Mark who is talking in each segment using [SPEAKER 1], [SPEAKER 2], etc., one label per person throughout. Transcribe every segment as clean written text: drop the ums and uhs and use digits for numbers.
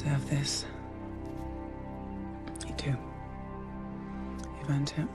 [SPEAKER 1] deserve this. You do. You've earned it.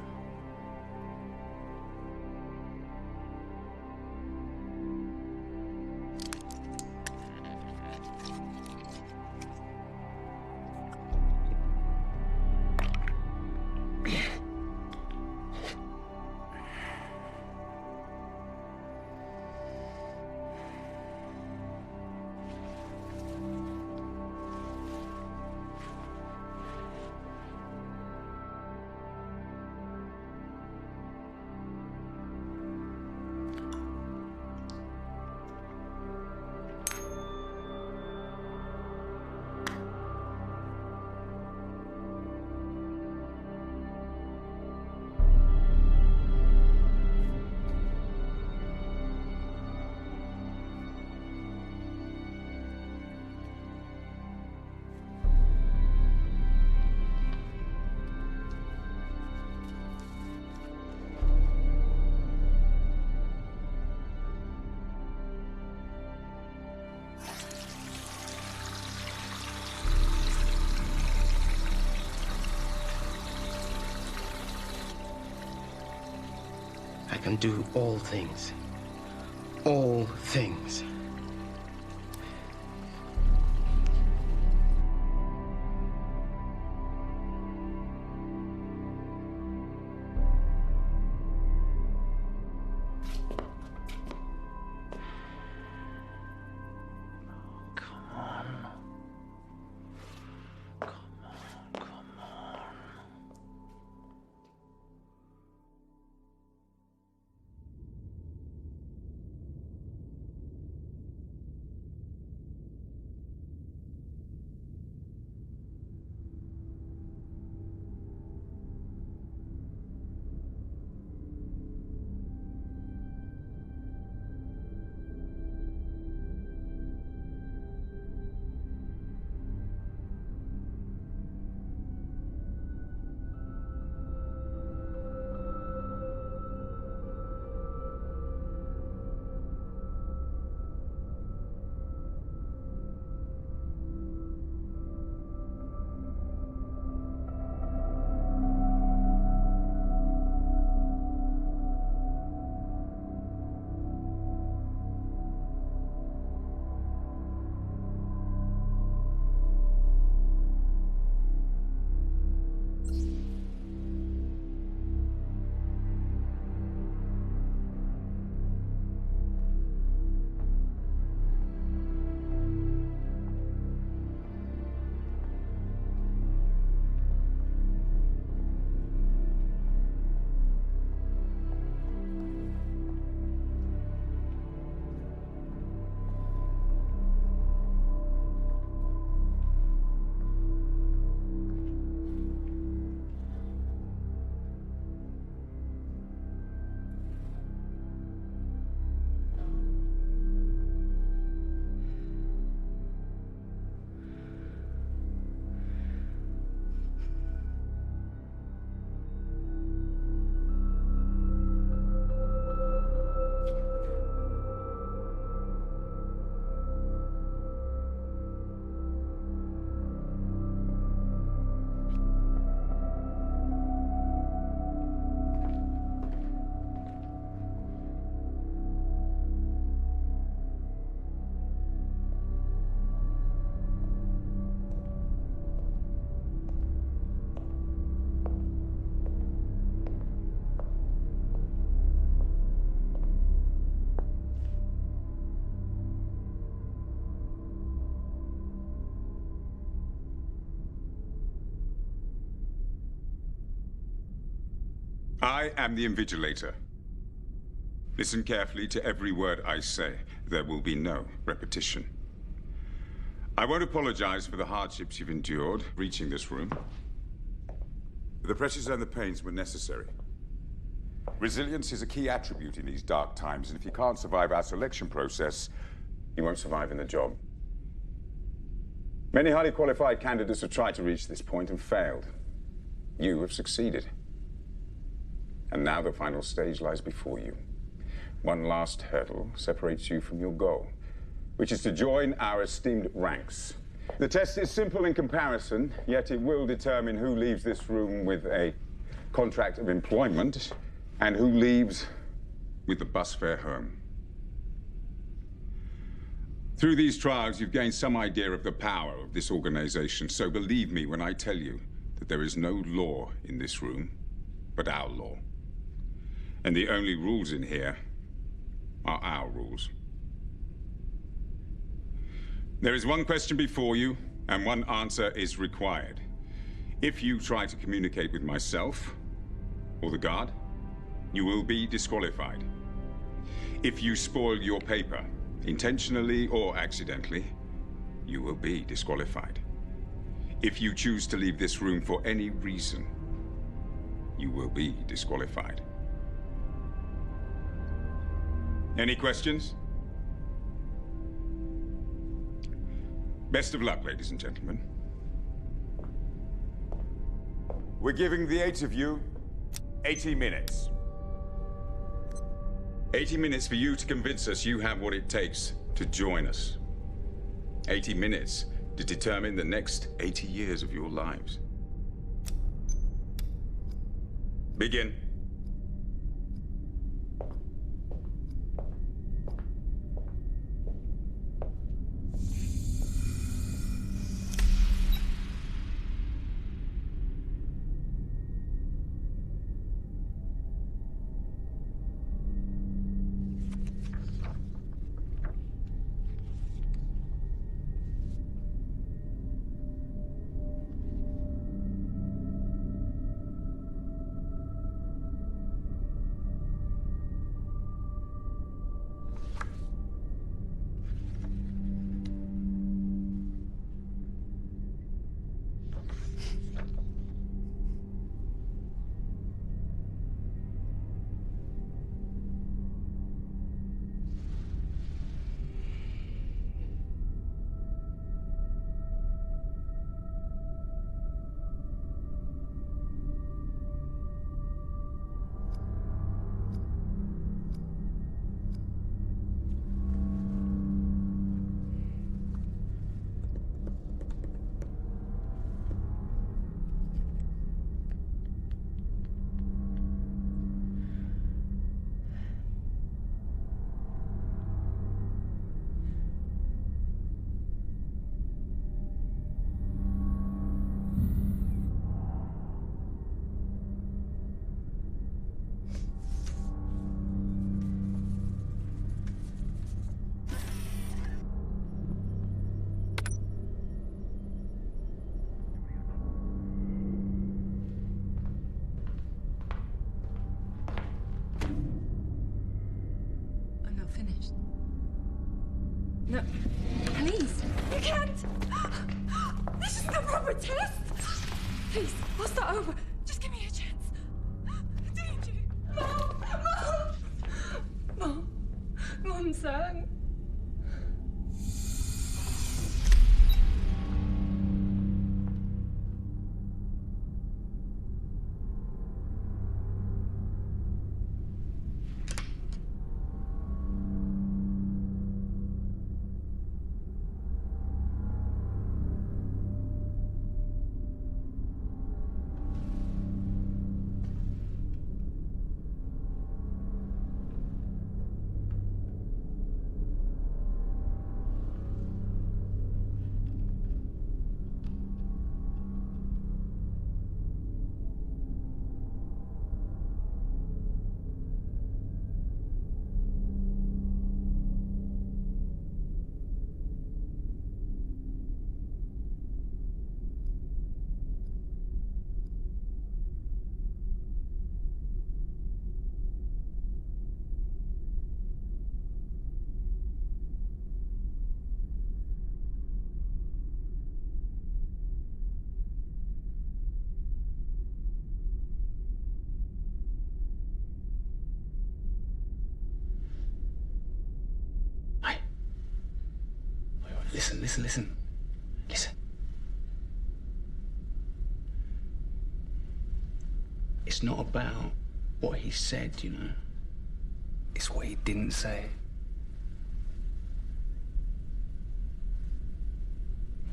[SPEAKER 2] I can do all things. All things.
[SPEAKER 3] I am the Invigilator. Listen carefully to every word I say. There will be no repetition. I won't apologize for the hardships you've endured reaching this room. The pressures and the pains were necessary. Resilience is a key attribute in these dark times, and if you can't survive our selection process, you won't survive in the job. Many highly qualified candidates have tried to reach this point and failed. You have succeeded. And now the final stage lies before you. One last hurdle separates you from your goal, which is to join our esteemed ranks. The test is simple in comparison, yet it will determine who leaves this room with a contract of employment and who leaves with the bus fare home. Through these trials, you've gained some idea of the power of this organization, so believe me when I tell you that there is no law in this room but our law. And the only rules in here are our rules. There is one question before you, and one answer is required. If you try to communicate with myself or the guard, you will be disqualified. If you spoil your paper, intentionally or accidentally, you will be disqualified. If you choose to leave this room for any reason, you will be disqualified. Any questions? Best of luck, ladies and gentlemen.
[SPEAKER 4] We're giving the 8 of you 80 minutes.
[SPEAKER 3] 80 minutes for you to convince us you have what it takes to join us. 80 minutes to determine the next 80 years of your lives. Begin.
[SPEAKER 5] No, please, you can't! This is the proper test! Please, I'll start over. Just give me a chance. Danger! Mom! Mom! Mom sang.
[SPEAKER 2] Listen. It's not about what he said, you know. It's what he didn't say.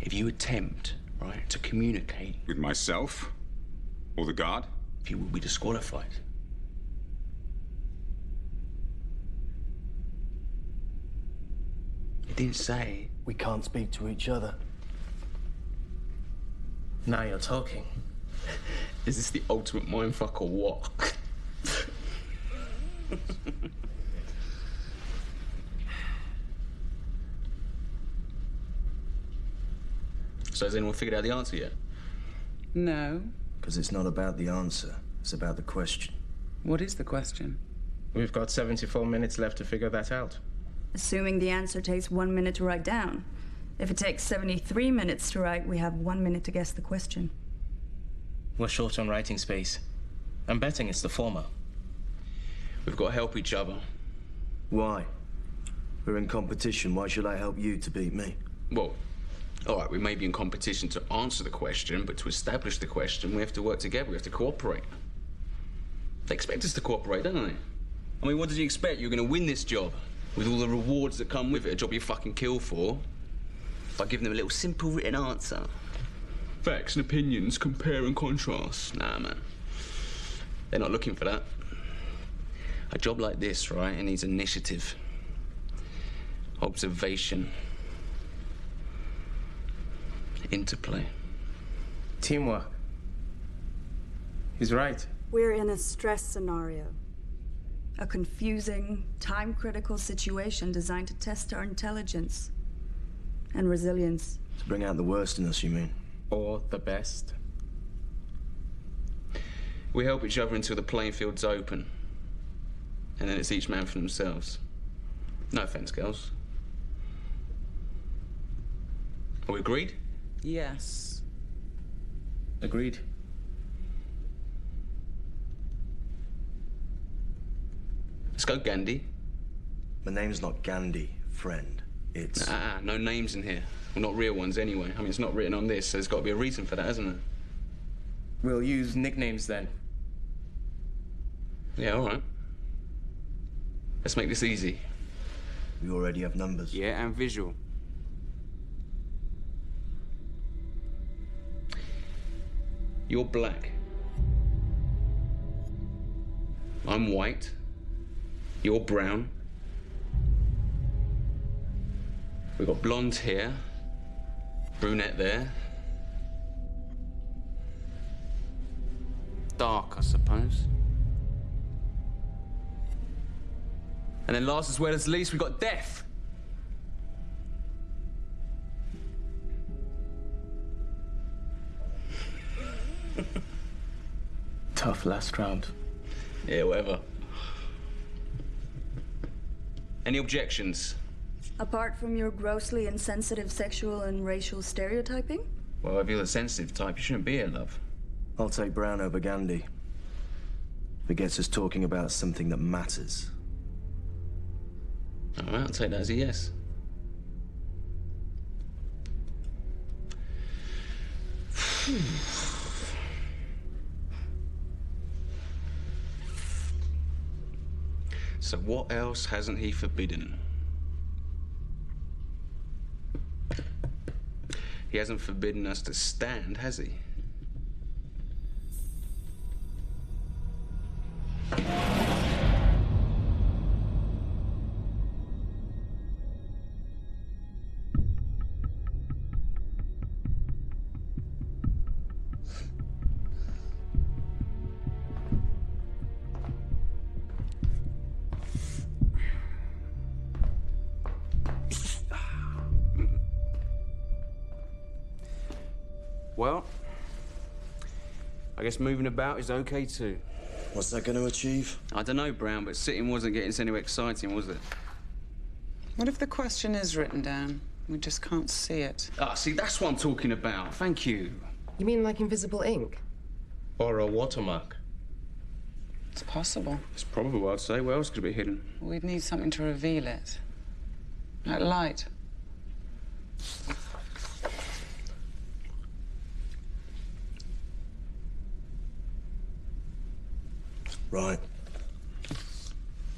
[SPEAKER 2] If you attempt, right, to communicate,
[SPEAKER 3] With myself? Or the guard?
[SPEAKER 2] you will be disqualified. It didn't say.
[SPEAKER 6] We can't speak to each other. Now you're talking.
[SPEAKER 2] Is this the ultimate mindfuck or what? So has anyone figured out the answer yet?
[SPEAKER 1] No.
[SPEAKER 6] Because it's not about the answer, it's about the question.
[SPEAKER 1] What is the question?
[SPEAKER 7] We've got 74 minutes left to figure that out.
[SPEAKER 8] Assuming the answer takes 1 minute to write down. If it takes 73 minutes to write, we have 1 minute to guess the question.
[SPEAKER 7] We're short on writing space. I'm betting it's the former.
[SPEAKER 2] We've got to help each other.
[SPEAKER 6] Why? We're in competition. Why should I help you to beat me?
[SPEAKER 2] Well, all right, we may be in competition to answer the question, but to establish the question, we have to work together. We have to cooperate. They expect us to cooperate, don't they? I mean, what did you expect? You're going to win this job with all the rewards that come with it, a job you fucking kill for, by giving them a little simple written answer. Facts and opinions, compare and contrast. Nah, man. They're not looking for that. A job like this, right, it needs initiative, observation, interplay.
[SPEAKER 7] Teamwork. He's right.
[SPEAKER 9] We're in a stress scenario.
[SPEAKER 8] A confusing, time-critical situation designed to test our intelligence and resilience.
[SPEAKER 6] To bring out the worst in us, you mean?
[SPEAKER 7] Or the best.
[SPEAKER 2] We help each other until the playing field's open. And then it's each man for themselves. No offense, girls. Are we agreed?
[SPEAKER 1] Yes.
[SPEAKER 7] Agreed.
[SPEAKER 2] Let's go, Gandhi.
[SPEAKER 6] My name's not Gandhi, friend. It's...
[SPEAKER 2] No names in here. Well, not real ones anyway. I mean, it's not written on this, so there's got to be a reason for that, hasn't there?
[SPEAKER 7] We'll use nicknames then.
[SPEAKER 2] Yeah, all right. Let's make this easy.
[SPEAKER 6] We already have numbers.
[SPEAKER 10] Yeah, and visual.
[SPEAKER 2] You're black. I'm white. You're brown. We've got blonde hair, brunette there.
[SPEAKER 10] Dark, I suppose.
[SPEAKER 2] And then last as well as least, we've got death.
[SPEAKER 7] Tough last round.
[SPEAKER 2] Yeah, whatever. Any objections?
[SPEAKER 8] Apart from your grossly insensitive sexual and racial stereotyping?
[SPEAKER 2] Well, if you're the sensitive type, you shouldn't be here, love.
[SPEAKER 6] I'll take Brown over Gandhi. If it gets us talking about something that matters.
[SPEAKER 2] All right, I'll take that as a yes. So what else hasn't he forbidden? He hasn't forbidden us to stand, has he?
[SPEAKER 10] Well, I guess moving about is okay too.
[SPEAKER 6] What's that going to achieve?
[SPEAKER 2] I don't know, Brown, but sitting wasn't getting us anywhere exciting, was it?
[SPEAKER 1] What if the question is written down? We just can't see it.
[SPEAKER 2] Ah, see, that's what I'm talking about. Thank you.
[SPEAKER 11] You mean like invisible ink?
[SPEAKER 7] Or a watermark.
[SPEAKER 1] It's possible.
[SPEAKER 2] It's probable, I'd say. Where else could it be hidden?
[SPEAKER 1] We'd need something to reveal it. Like light.
[SPEAKER 6] Right.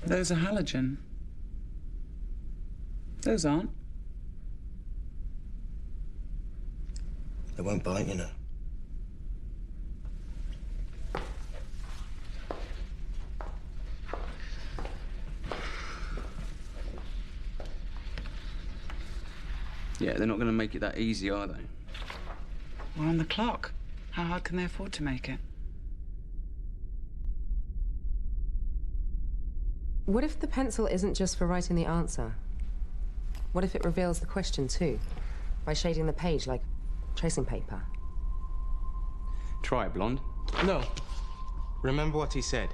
[SPEAKER 1] Those are halogen. Those aren't.
[SPEAKER 6] They won't bite, you know.
[SPEAKER 2] Yeah, they're not going to make it that easy, are they?
[SPEAKER 1] We're on the clock. How hard can they afford to make it?
[SPEAKER 11] What if the pencil isn't just for writing the answer? What if it reveals the question too? By shading the page like tracing paper?
[SPEAKER 10] Try it, Blonde.
[SPEAKER 7] No. Remember what he said.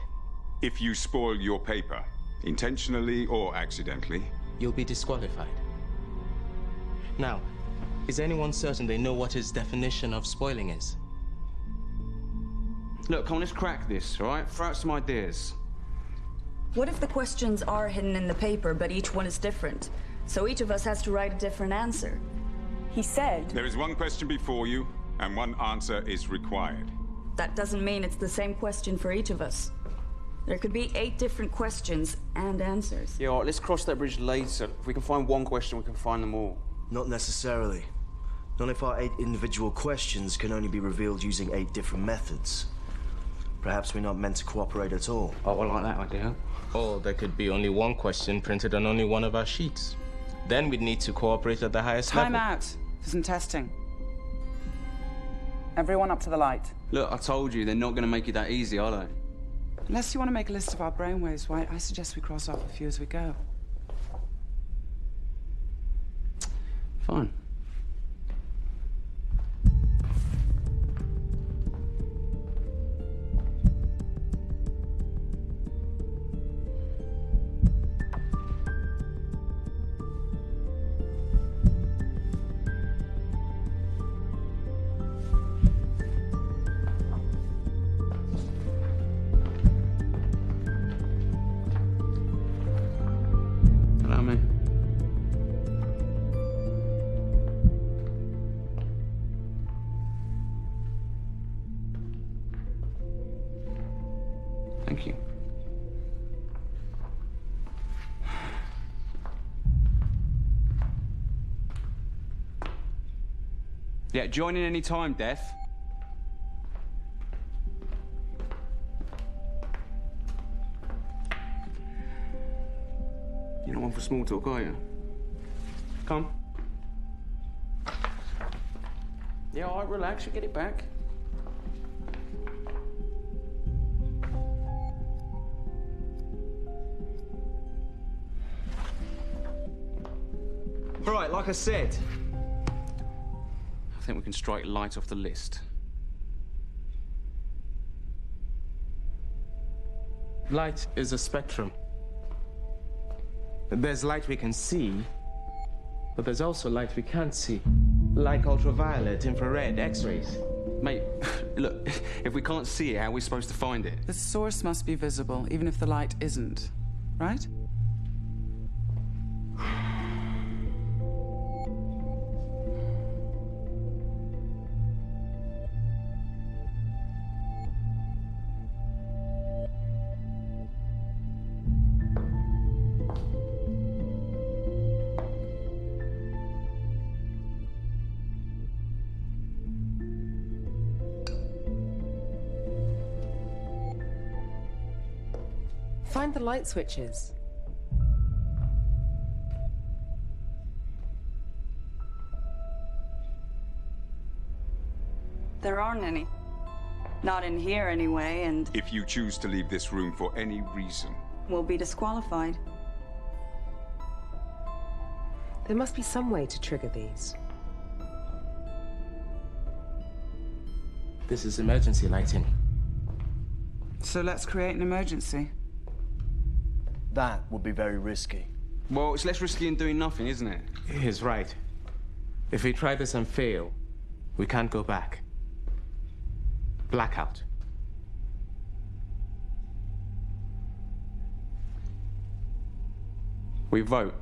[SPEAKER 3] If you spoil your paper, intentionally or accidentally,
[SPEAKER 7] You'll be disqualified. Now, is anyone certain they know what his definition of spoiling is?
[SPEAKER 10] Look, come on, let's crack this, all right? Throw out some ideas.
[SPEAKER 8] What if the questions are hidden in the paper, but each one is different? So each of us has to write a different answer. He said...
[SPEAKER 3] there is one question before you, and one answer is required.
[SPEAKER 8] That doesn't mean it's the same question for each of us. There could be 8 different questions and answers.
[SPEAKER 10] Yeah, all right, let's cross that bridge later. If we can find one question, we can find them all.
[SPEAKER 6] Not necessarily. Not if our 8 individual questions can only be revealed using 8 different methods. Perhaps we're not meant to cooperate at all.
[SPEAKER 10] Oh, I like that idea.
[SPEAKER 7] Or there could be only one question printed on only one of our sheets. Then we'd need to cooperate at the highest level.
[SPEAKER 1] Time out. This isn't testing. Everyone up to the light.
[SPEAKER 2] Look, I told you, they're not going to make it that easy, are they?
[SPEAKER 1] Unless you want to make a list of our brainwaves, why, I suggest we cross off a few as we go.
[SPEAKER 2] Fine. Allow me. Thank you.
[SPEAKER 10] Yeah, join in any time, Death. You're not one for small talk, are you? Come. Yeah, all right, relax, you get it back.
[SPEAKER 7] Right, like I said.
[SPEAKER 10] I think we can strike light off the list.
[SPEAKER 7] Light is a spectrum. There's light we can see, but there's also light we can't see. Like ultraviolet, infrared, X-rays.
[SPEAKER 10] Mate, look, if we can't see it, how are we supposed to find it?
[SPEAKER 1] The source must be visible, even if the light isn't. Right?
[SPEAKER 11] Find the light switches.
[SPEAKER 8] There aren't any. Not in here anyway, and
[SPEAKER 3] If you choose to leave this room for any reason,
[SPEAKER 8] we'll be disqualified.
[SPEAKER 11] There must be some way to trigger these.
[SPEAKER 7] This is emergency lighting.
[SPEAKER 1] So let's create an emergency.
[SPEAKER 6] That would be very risky.
[SPEAKER 10] Well, it's less risky than doing nothing, isn't it?
[SPEAKER 7] He's right. If we try this and fail, we can't go back. Blackout.
[SPEAKER 10] We vote.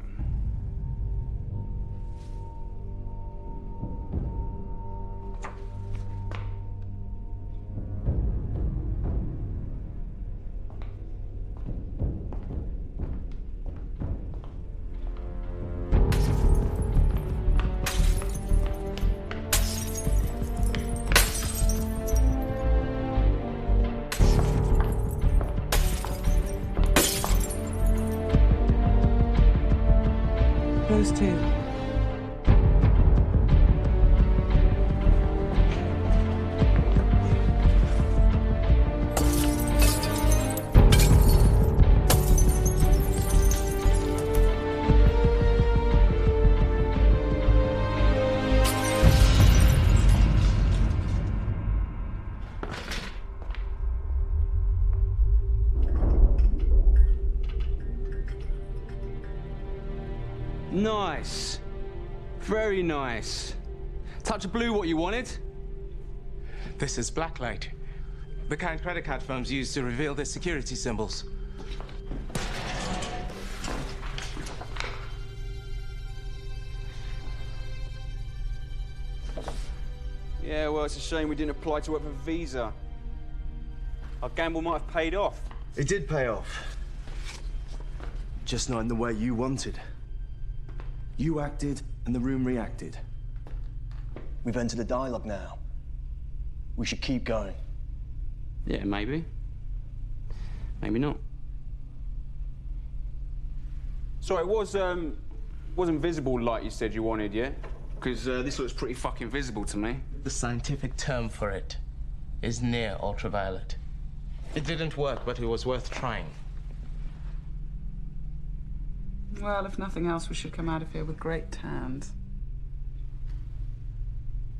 [SPEAKER 11] supposed to?
[SPEAKER 10] Nice. Very nice. Touch of blue what you wanted?
[SPEAKER 7] This is blacklight. The kind credit card firms use to reveal their security symbols.
[SPEAKER 10] Yeah, well, it's a shame we didn't apply to work for Visa. Our gamble might have paid off.
[SPEAKER 6] It did pay off. Just not in the way you wanted. You acted, and the room reacted. We've entered a dialogue now. We should keep going.
[SPEAKER 10] Yeah, maybe. Maybe not. So it wasn't visible like you said you wanted, yeah? Because this looks pretty fucking visible to me.
[SPEAKER 7] The scientific term for it is near ultraviolet. It didn't work, but it was worth trying.
[SPEAKER 1] Well, if nothing else, we should come out of here with great tans.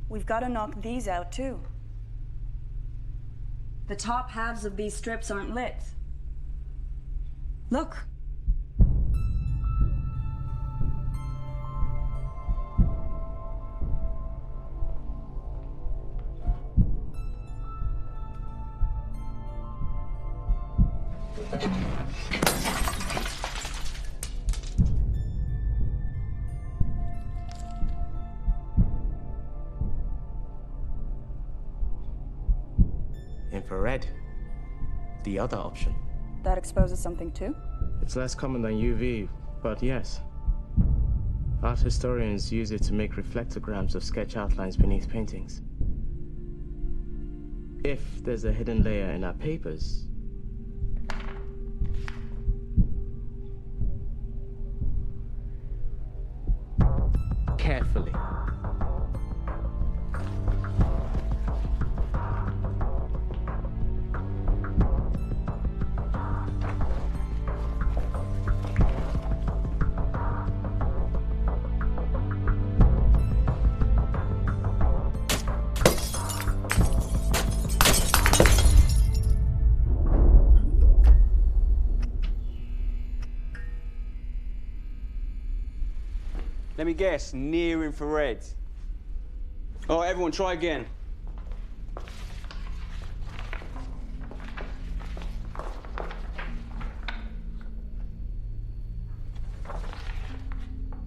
[SPEAKER 8] We've got to knock these out, too. The top halves of these strips aren't lit. Look.
[SPEAKER 7] Infrared. The other option.
[SPEAKER 8] That exposes something, too?
[SPEAKER 7] It's less common than UV, but yes. Art historians use it to make reflectograms of sketch outlines beneath paintings. If there's a hidden layer in our papers, carefully.
[SPEAKER 10] Let me guess, near infrared. All right, everyone, try again.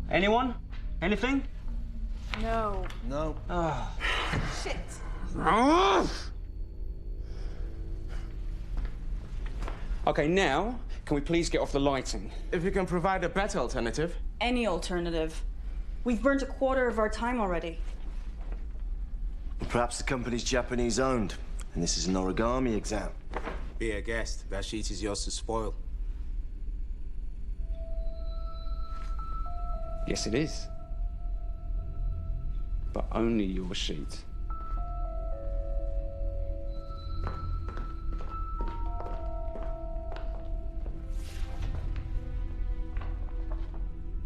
[SPEAKER 10] Anyone? Anything?
[SPEAKER 8] No.
[SPEAKER 6] No.
[SPEAKER 8] Shit.
[SPEAKER 10] Okay, now, can we please get off the lighting?
[SPEAKER 7] If you can provide a better alternative.
[SPEAKER 8] Any alternative. We've burnt a quarter of our time already.
[SPEAKER 6] Perhaps the company's Japanese-owned, and this is an origami exam.
[SPEAKER 12] Be a guest. That sheet is yours to spoil.
[SPEAKER 10] Yes, it is. But only your sheet.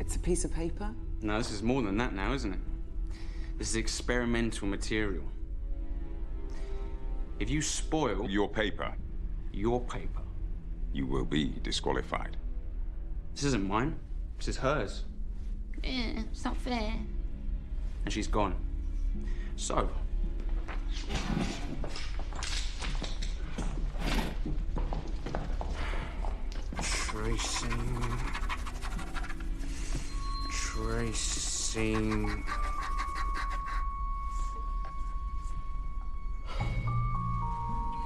[SPEAKER 1] It's a piece of paper?
[SPEAKER 10] No, this is more than that now, isn't it? This is experimental material. If you spoil...
[SPEAKER 3] Your paper.
[SPEAKER 10] Your paper.
[SPEAKER 3] You will be disqualified.
[SPEAKER 10] This isn't mine. This is hers.
[SPEAKER 5] It's not fair.
[SPEAKER 10] And she's gone. So... Tracing...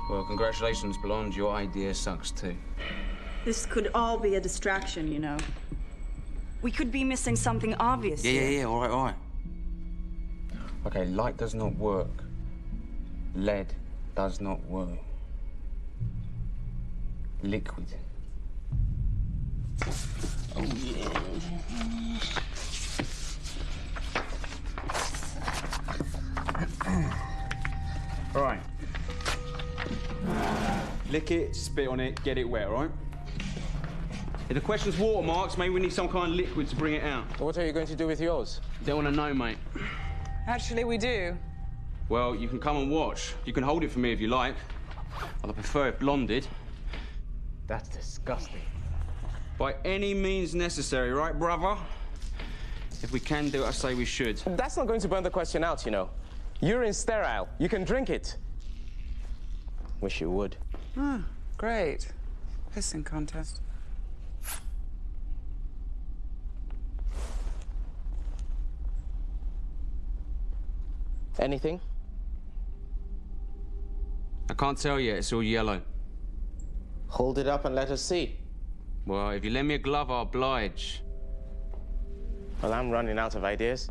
[SPEAKER 10] Well, congratulations, Blonde. Your idea sucks too.
[SPEAKER 8] This could all be a distraction, you know. We could be missing something obvious.
[SPEAKER 10] Yeah, all right. Okay, light does not work. Lead does not work. Liquid. Oh, yeah. Lick it, spit on it, get it wet, all right? If the question's watermarks, maybe we need some kind of liquid to bring it out.
[SPEAKER 7] What are you going to do with yours?
[SPEAKER 2] Don't want to know, mate.
[SPEAKER 1] Actually, we do.
[SPEAKER 2] Well, you can come and watch. You can hold it for me if you like. I'd prefer it blonded.
[SPEAKER 7] That's disgusting.
[SPEAKER 2] By any means necessary, right, brother? If we can do it, I say we should.
[SPEAKER 7] That's not going to burn the question out, you know. Urine's sterile. You can drink it. Wish you would.
[SPEAKER 1] Ah, great. Pissing contest.
[SPEAKER 7] Anything?
[SPEAKER 2] I can't tell yet. It's all yellow.
[SPEAKER 7] Hold it up and let us see.
[SPEAKER 2] Well, if you lend me a glove, I'll oblige.
[SPEAKER 7] Well, I'm running out of ideas.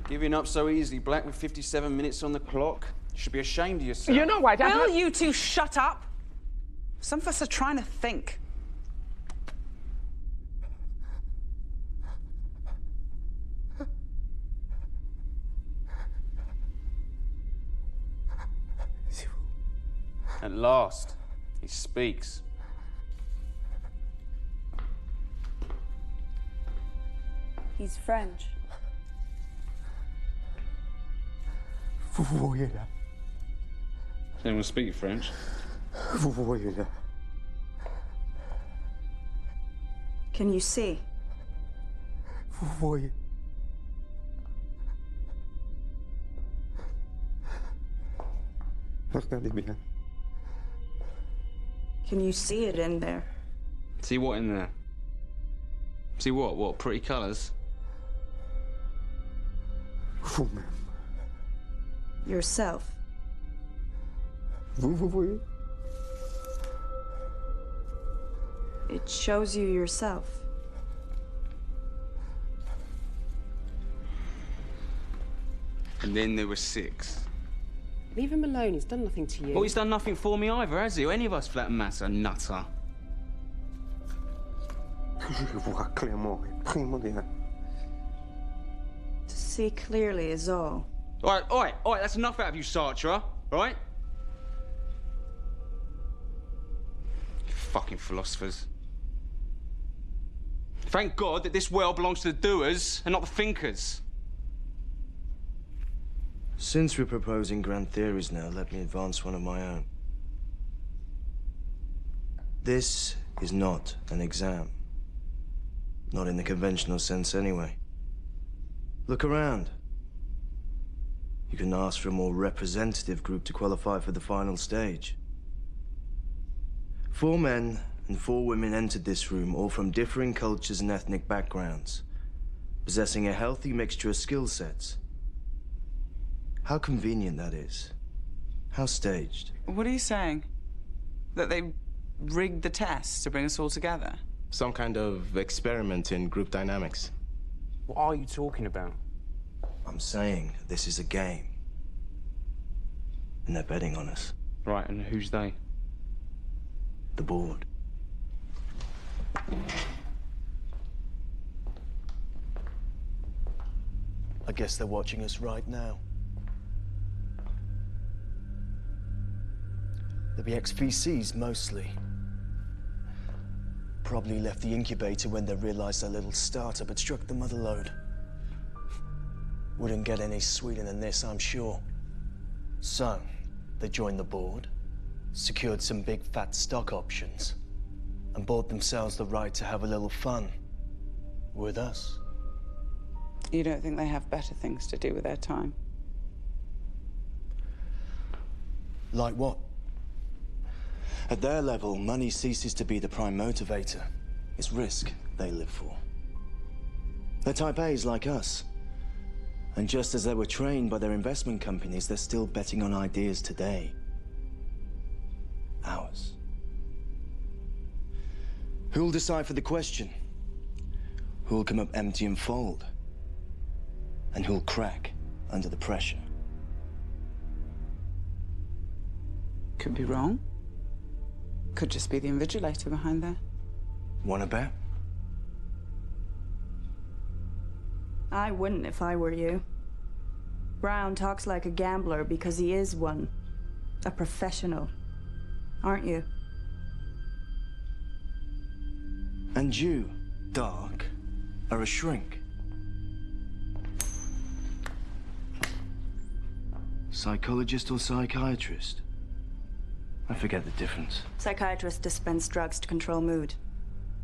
[SPEAKER 10] Giving up so easily, Black, with 57 minutes on the clock. You should be ashamed of yourself.
[SPEAKER 7] You know what?
[SPEAKER 1] Will you two shut up? Some of us are trying to think.
[SPEAKER 10] At last, he speaks.
[SPEAKER 8] He's French.
[SPEAKER 2] Does anyone speak French?
[SPEAKER 8] Can you see? Can you see it in there?
[SPEAKER 2] See what in there? See what? What? Pretty colours?
[SPEAKER 8] Yourself. It shows you yourself.
[SPEAKER 2] And then there were 6.
[SPEAKER 11] Leave him alone. He's done nothing to you.
[SPEAKER 2] Well, he's done nothing for me either, has he? Or any of us, for that matter, nutter.
[SPEAKER 8] To see clearly is all.
[SPEAKER 2] All right, that's enough out of you, Sartre, all right? You fucking philosophers. Thank God that this world belongs to the doers and not the thinkers.
[SPEAKER 6] Since we're proposing grand theories now, let me advance one of my own. This is not an exam. Not in the conventional sense, anyway. Look around. You can ask for a more representative group to qualify for the final stage. 4 men and 4 women entered this room, all from differing cultures and ethnic backgrounds, possessing a healthy mixture of skill sets. How convenient that is. How staged.
[SPEAKER 1] What are you saying? That they rigged the tests to bring us all together?
[SPEAKER 7] Some kind of experiment in group dynamics.
[SPEAKER 10] What are you talking about?
[SPEAKER 6] I'm saying this is a game. And they're betting on us.
[SPEAKER 2] Right, and who's they?
[SPEAKER 6] The board. I guess they're watching us right now. They'll be ex-VCs, mostly. Probably left the incubator when they realized their little startup had struck the mother lode. Wouldn't get any sweeter than this, I'm sure. So, they joined the board, secured some big fat stock options, and bought themselves the right to have a little fun. With us.
[SPEAKER 1] You don't think they have better things to do with their time?
[SPEAKER 6] Like what? At their level, money ceases to be the prime motivator. It's risk they live for. They're type A's like us. And just as they were trained by their investment companies, they're still betting on ideas today. Ours. Who'll decipher the question? Who'll come up empty and fold? And who'll crack under the pressure?
[SPEAKER 1] Could be wrong. Could just be the invigilator behind there.
[SPEAKER 6] Wanna bet?
[SPEAKER 8] I wouldn't if I were you. Brown talks like a gambler because he is one. A professional. Aren't you?
[SPEAKER 6] And you, Dark, are a shrink. Psychologist or psychiatrist? I forget the difference.
[SPEAKER 8] Psychiatrists dispense drugs to control mood.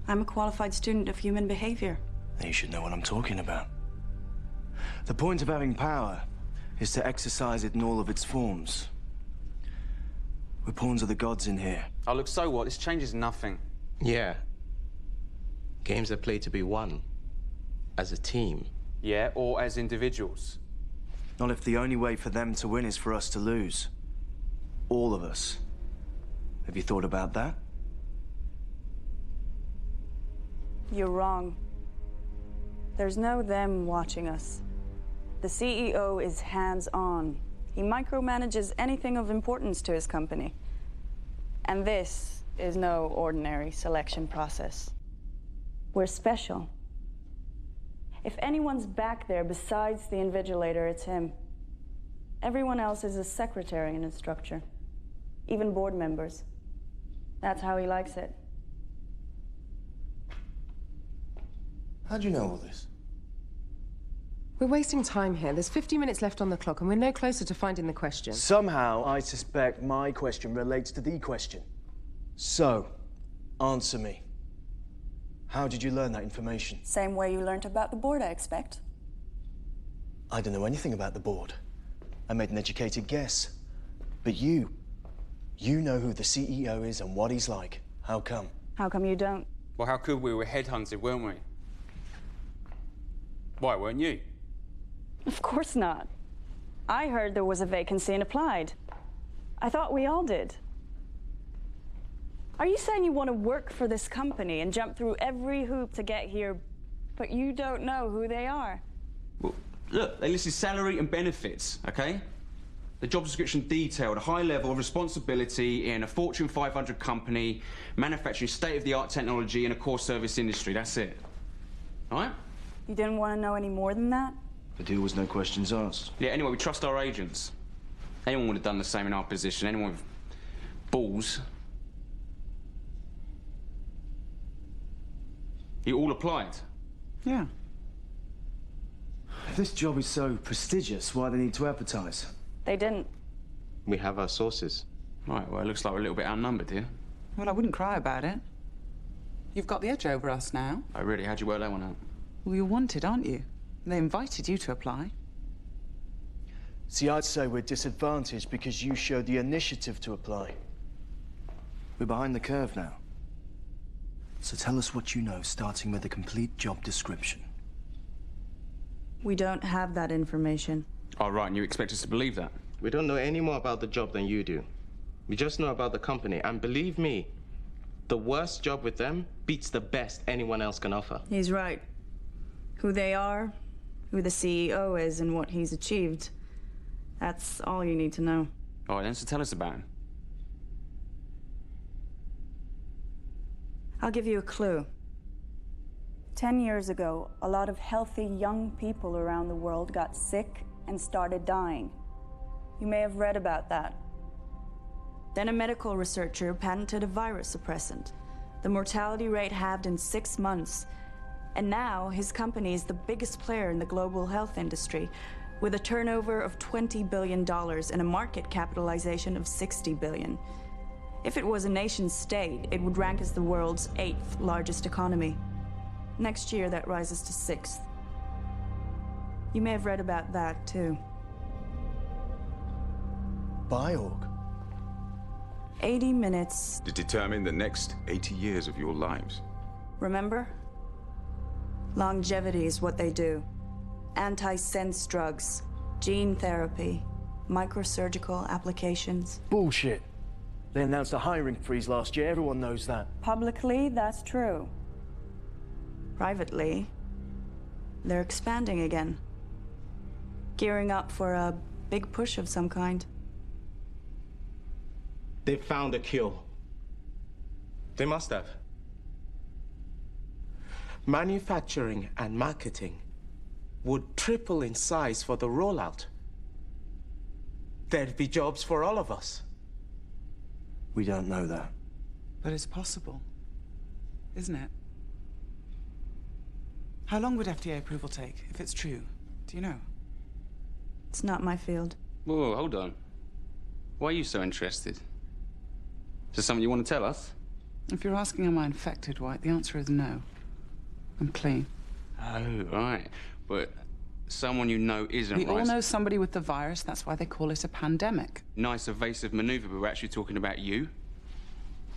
[SPEAKER 8] I'm a qualified student of human behavior.
[SPEAKER 6] Then you should know what I'm talking about. The point of having power is to exercise it in all of its forms. We're pawns of the gods in here.
[SPEAKER 10] Oh, look, so what? This changes nothing.
[SPEAKER 7] Yeah. Games are played to be won. As a team.
[SPEAKER 10] Yeah, or as individuals.
[SPEAKER 6] Not if the only way for them to win is for us to lose. All of us. Have you thought about that?
[SPEAKER 8] You're wrong. There's no them watching us. The CEO is hands-on. He micromanages anything of importance to his company. And this is no ordinary selection process. We're special. If anyone's back there besides the Invigilator, it's him. Everyone else is a secretary in his structure. Even board members. That's how he likes it.
[SPEAKER 6] How'd you know all this?
[SPEAKER 11] We're wasting time here. There's 50 minutes left on the clock, and we're no closer to finding the question.
[SPEAKER 6] Somehow, I suspect my question relates to the question. So, answer me. How did you learn that information?
[SPEAKER 8] Same way you learned about the board, I expect.
[SPEAKER 6] I don't know anything about the board. I made an educated guess. But you know who the CEO is and what he's like. How come?
[SPEAKER 8] How come you don't?
[SPEAKER 10] Well, how could we? We were headhunted, weren't we? Why, weren't you?
[SPEAKER 8] Of course not. I heard there was a vacancy and applied. I thought we all did. Are you saying you want to work for this company and jump through every hoop to get here, but you don't know who they are?
[SPEAKER 2] Well, look, they listed salary and benefits, okay? The job description detailed a high level of responsibility in a Fortune 500 company, manufacturing state-of-the-art technology in a core service industry. That's it. All right?
[SPEAKER 8] You didn't want to know any more than that?
[SPEAKER 6] The deal was no questions asked.
[SPEAKER 2] Yeah, anyway, we trust our agents. Anyone would have done the same in our position. Anyone with balls. You all applied?
[SPEAKER 1] Yeah.
[SPEAKER 6] If this job is so prestigious, why do they need to advertise?
[SPEAKER 8] They didn't.
[SPEAKER 7] We have our sources.
[SPEAKER 2] Right, well, it looks like we're a little bit outnumbered here.
[SPEAKER 1] Well, I wouldn't cry about it. You've got the edge over us now.
[SPEAKER 2] Oh, really? How'd you work that one out?
[SPEAKER 1] Well, you're wanted, aren't you? They invited you to apply.
[SPEAKER 6] See, I'd say we're disadvantaged because you showed the initiative to apply. We're behind the curve now. So tell us what you know, starting with a complete job description.
[SPEAKER 8] We don't have that information.
[SPEAKER 2] Oh, right, and you expect us to believe that?
[SPEAKER 7] We don't know any more about the job than you do. We just know about the company, and believe me, the worst job with them beats the best anyone else can offer.
[SPEAKER 8] He's right. Who they are, who the CEO is, and what he's achieved. That's all you need to know.
[SPEAKER 2] All right, then, so tell us about him.
[SPEAKER 8] I'll give you a clue. 10 years ago, a lot of healthy young people around the world got sick and started dying. You may have read about that. Then a medical researcher patented a virus suppressant. The mortality rate halved in 6 months. And now his company is the biggest player in the global health industry, with a turnover of $20 billion and a market capitalization of $60 billion. If it was a nation state, it would rank as the world's 8th largest economy. Next year, that rises to 6th. You may have read about that, too.
[SPEAKER 6] Biorg?
[SPEAKER 8] 80 minutes.
[SPEAKER 3] To determine the next 80 years of your lives.
[SPEAKER 8] Remember? Longevity is what they do. Anti-sense drugs, gene therapy, microsurgical applications.
[SPEAKER 6] Bullshit. They announced a hiring freeze last year. Everyone knows that.
[SPEAKER 8] Publicly, that's true. Privately, they're expanding again. Gearing up for a big push of some kind.
[SPEAKER 7] They found a cure. They must have. Manufacturing and marketing would triple in size for the rollout. There'd be jobs for all of us.
[SPEAKER 6] We don't know that.
[SPEAKER 1] But it's possible, isn't it? How long would FDA approval take, if it's true? Do you know?
[SPEAKER 8] It's not my field.
[SPEAKER 2] Whoa, hold on. Why are you so interested? Is there something you want to tell us?
[SPEAKER 1] If you're asking am I infected, White, the answer is no. I'm clean.
[SPEAKER 2] Oh, right. But someone you know isn't,
[SPEAKER 1] We
[SPEAKER 2] right?
[SPEAKER 1] all know somebody with the virus, that's why they call it a pandemic.
[SPEAKER 2] Nice evasive maneuver, but we're actually talking about you.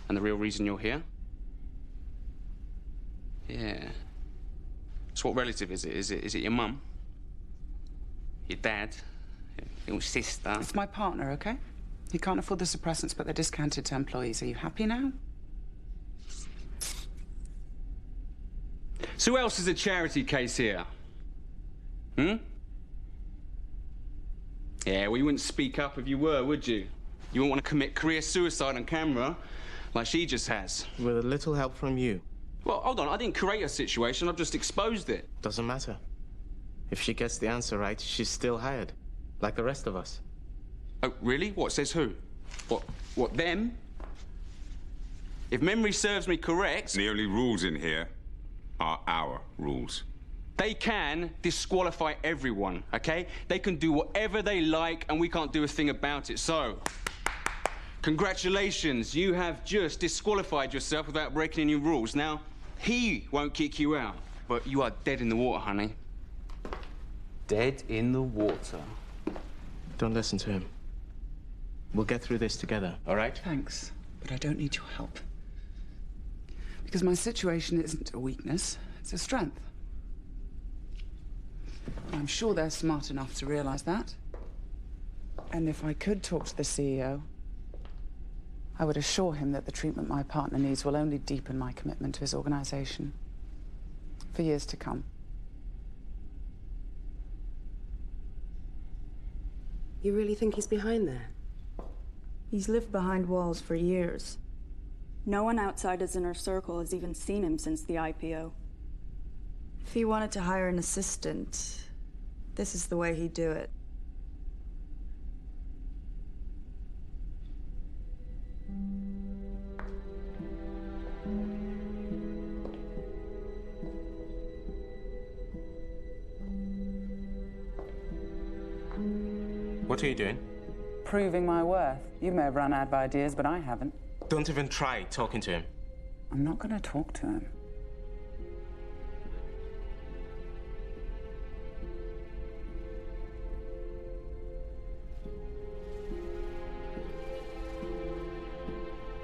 [SPEAKER 2] And the real reason you're here? Yeah. So what relative is it? Is it your mum? Your dad? Your sister?
[SPEAKER 1] It's my partner, okay? He can't afford the suppressants, but they're discounted to employees. Are you happy now?
[SPEAKER 2] So who else is a charity case here? Hmm? Yeah, well, you wouldn't speak up if you were, would you? You wouldn't want to commit career suicide on camera like she just has.
[SPEAKER 7] With a little help from you.
[SPEAKER 2] Well, hold on, I didn't create a situation, I've just exposed it.
[SPEAKER 7] Doesn't matter. If she gets the answer right, she's still hired. Like the rest of us.
[SPEAKER 2] Oh, really? What, says who? What, them? If memory serves me correct...
[SPEAKER 3] The only rules in here are our rules.
[SPEAKER 2] They can disqualify everyone, okay? They can do whatever they like, and we can't do a thing about it. So, congratulations, you have just disqualified yourself without breaking any rules. Now, he won't kick you out, but you are dead in the water, honey. Dead in the water.
[SPEAKER 7] Don't listen to him. We'll get through this together, all right?
[SPEAKER 1] Thanks, but I don't need your help. Because my situation isn't a weakness, it's a strength. I'm sure they're smart enough to realize that. And if I could talk to the CEO, I would assure him that the treatment my partner needs will only deepen my commitment to his organization for years to come.
[SPEAKER 11] You really think he's behind there?
[SPEAKER 8] He's lived behind walls for years. No one outside his inner circle has even seen him since the IPO. If he wanted to hire an assistant, this is the way he'd do it.
[SPEAKER 7] What are you doing?
[SPEAKER 1] Proving my worth. You may have run out of ideas, but I haven't.
[SPEAKER 7] Don't even try talking to him.
[SPEAKER 1] I'm not going to talk to him.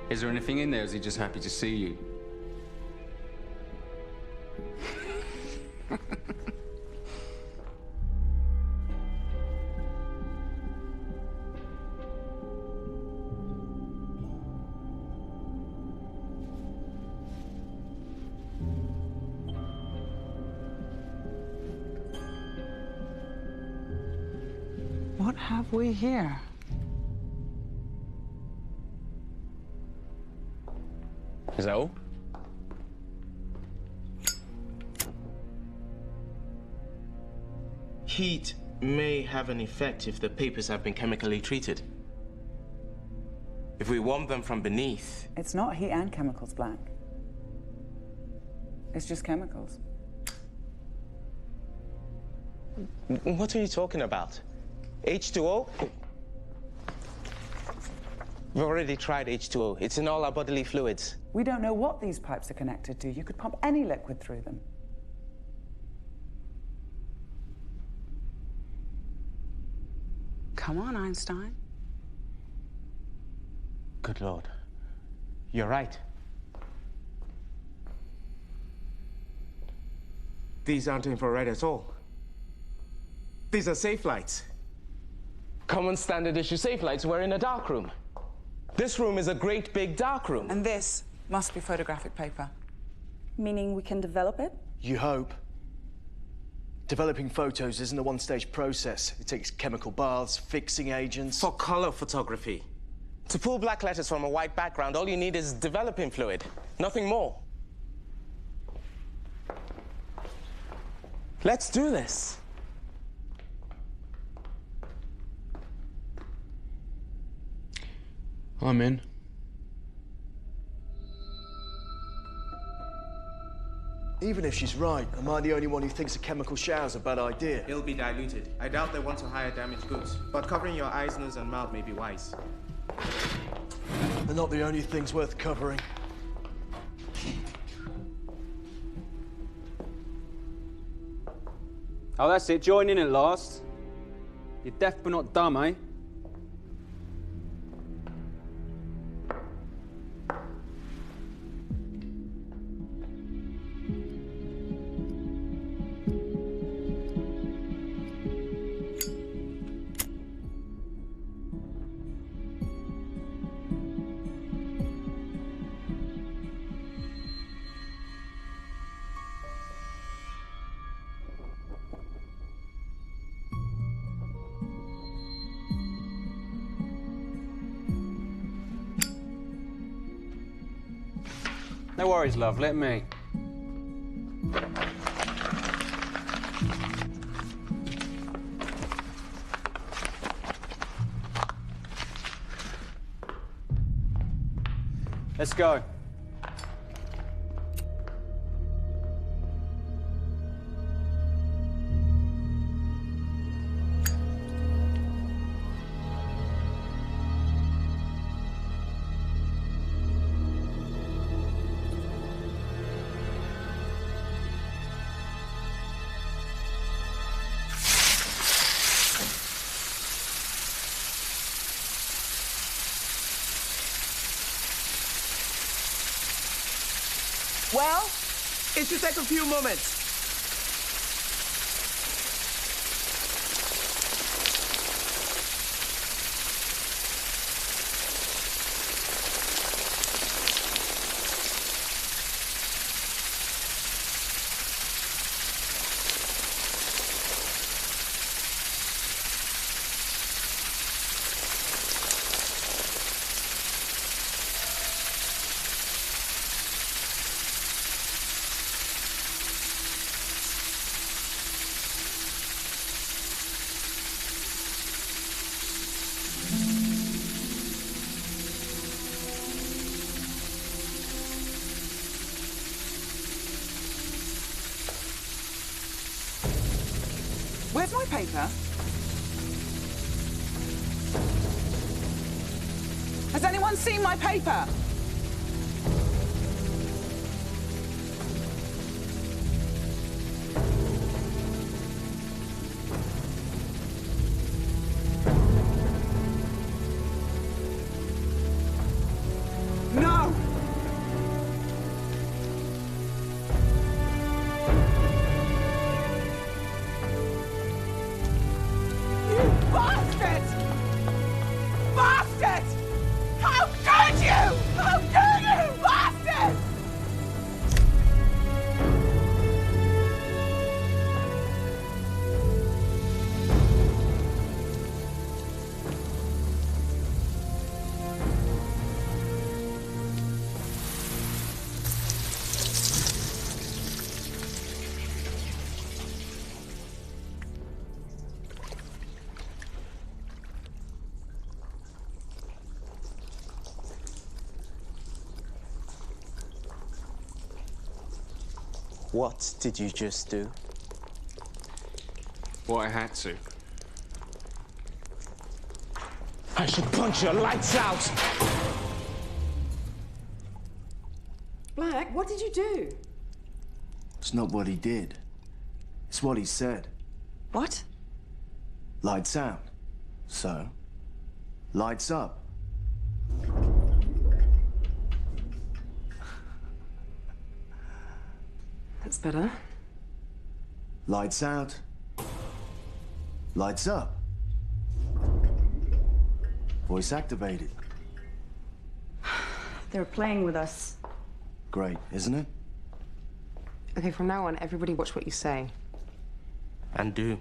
[SPEAKER 2] Is there anything in there, or is he just happy to see you?
[SPEAKER 1] What have we here?
[SPEAKER 2] Is that all?
[SPEAKER 7] Heat may have an effect if the papers have been chemically treated. If we warm them from beneath...
[SPEAKER 1] It's not heat and chemicals, Black. It's just chemicals.
[SPEAKER 7] What are you talking about? H2O? We've already tried H2O. It's in all our bodily fluids.
[SPEAKER 1] We don't know what these pipes are connected to. You could pump any liquid through them. Come on, Einstein.
[SPEAKER 7] Good Lord. You're right. These aren't infrared at all. These are safe lights. Common standard issue safe lights were in a dark room. This room is a great big dark room.
[SPEAKER 1] And this must be photographic paper.
[SPEAKER 8] Meaning we can develop it?
[SPEAKER 6] You hope. Developing photos isn't a one-stage process. It takes chemical baths, fixing agents...
[SPEAKER 7] For color photography. To pull black letters from a white background, all you need is developing fluid. Nothing more. Let's do this.
[SPEAKER 10] I'm in.
[SPEAKER 6] Even if she's right, am I the only one who thinks a chemical shower's a bad idea?
[SPEAKER 12] It'll be diluted. I doubt they want to hire damaged goods, but covering your eyes, nose, and mouth may be wise.
[SPEAKER 6] They're not the only things worth covering.
[SPEAKER 10] Oh, that's it. Join in at last. You're deaf but not dumb, eh? No worries, love. Let me. Let's go.
[SPEAKER 6] Well, it should take a few moments.
[SPEAKER 1] Where's my paper? Has anyone seen my paper? No! Bastard! Bastard! How could you? How dare you, bastard!
[SPEAKER 6] What did you just do?
[SPEAKER 10] What I had to.
[SPEAKER 7] I should punch your lights out!
[SPEAKER 9] Black, what did you do?
[SPEAKER 6] It's not what he did. It's what he said.
[SPEAKER 9] What?
[SPEAKER 6] Lights out. So, lights up.
[SPEAKER 11] That's better.
[SPEAKER 6] Lights out. Lights up. Voice activated.
[SPEAKER 8] They're playing with us.
[SPEAKER 6] Great, isn't it?
[SPEAKER 11] Okay, from now on, everybody watch what you say.
[SPEAKER 12] And do.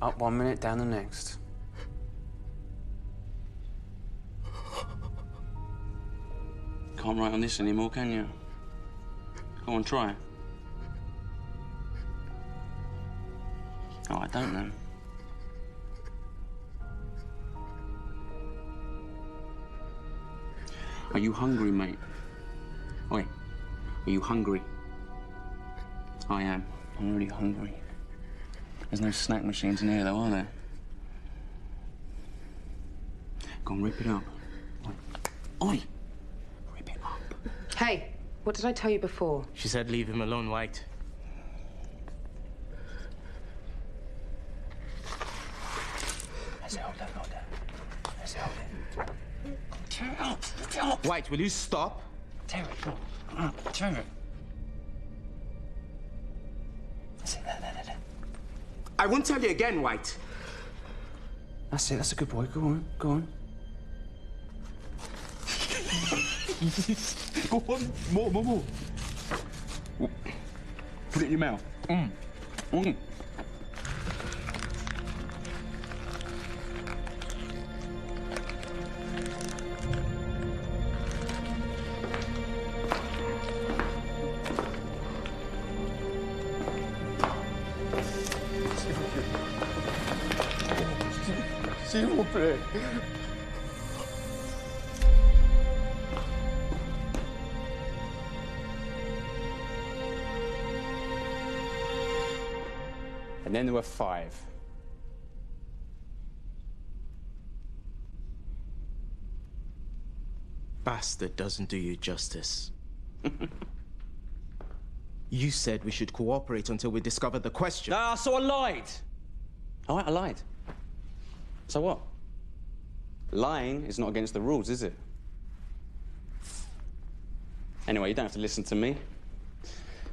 [SPEAKER 10] Up 1 minute, down the next. Can't write on this anymore, can you? Go on, try. Oh, I don't know. Are you hungry, mate? Oi, are you hungry? I am. I'm really hungry. There's no snack machines in here, though, are there? Go on, rip it up. Oi! Rip it up.
[SPEAKER 11] Hey, what did I tell you before?
[SPEAKER 7] She said leave him alone, White.
[SPEAKER 10] Tear it up! Rip it up!
[SPEAKER 7] White, will you stop?
[SPEAKER 10] Tear it up. Tear it. There.
[SPEAKER 7] I won't tell you again, White.
[SPEAKER 10] That's it, that's a good boy. Go on, go on. Go on, more. Put it in your mouth. Mm.
[SPEAKER 13] S'il vous plaît.
[SPEAKER 10] And then there were 5.
[SPEAKER 7] Bastard doesn't do you justice. You said we should cooperate until we discover the question.
[SPEAKER 10] Ah, so I lied. All right, I lied. So what? Lying is not against the rules, is it? Anyway, you don't have to listen to me,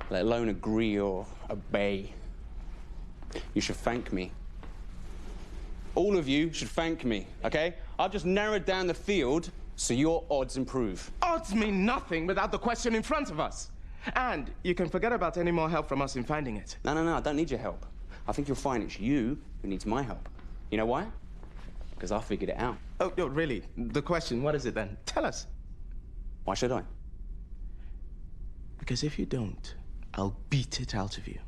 [SPEAKER 10] let alone agree or obey. You should thank me. All of you should thank me, okay? I've just narrowed down the field so your odds improve.
[SPEAKER 7] Odds mean nothing without the question in front of us. And you can forget about any more help from us in finding it.
[SPEAKER 10] No, I don't need your help. I think you'll find it's you who needs my help. You know why? Because I figured it out.
[SPEAKER 7] Oh, no, really? The question, what is it then? Tell us.
[SPEAKER 10] Why should I?
[SPEAKER 7] Because if you don't, I'll beat it out of you.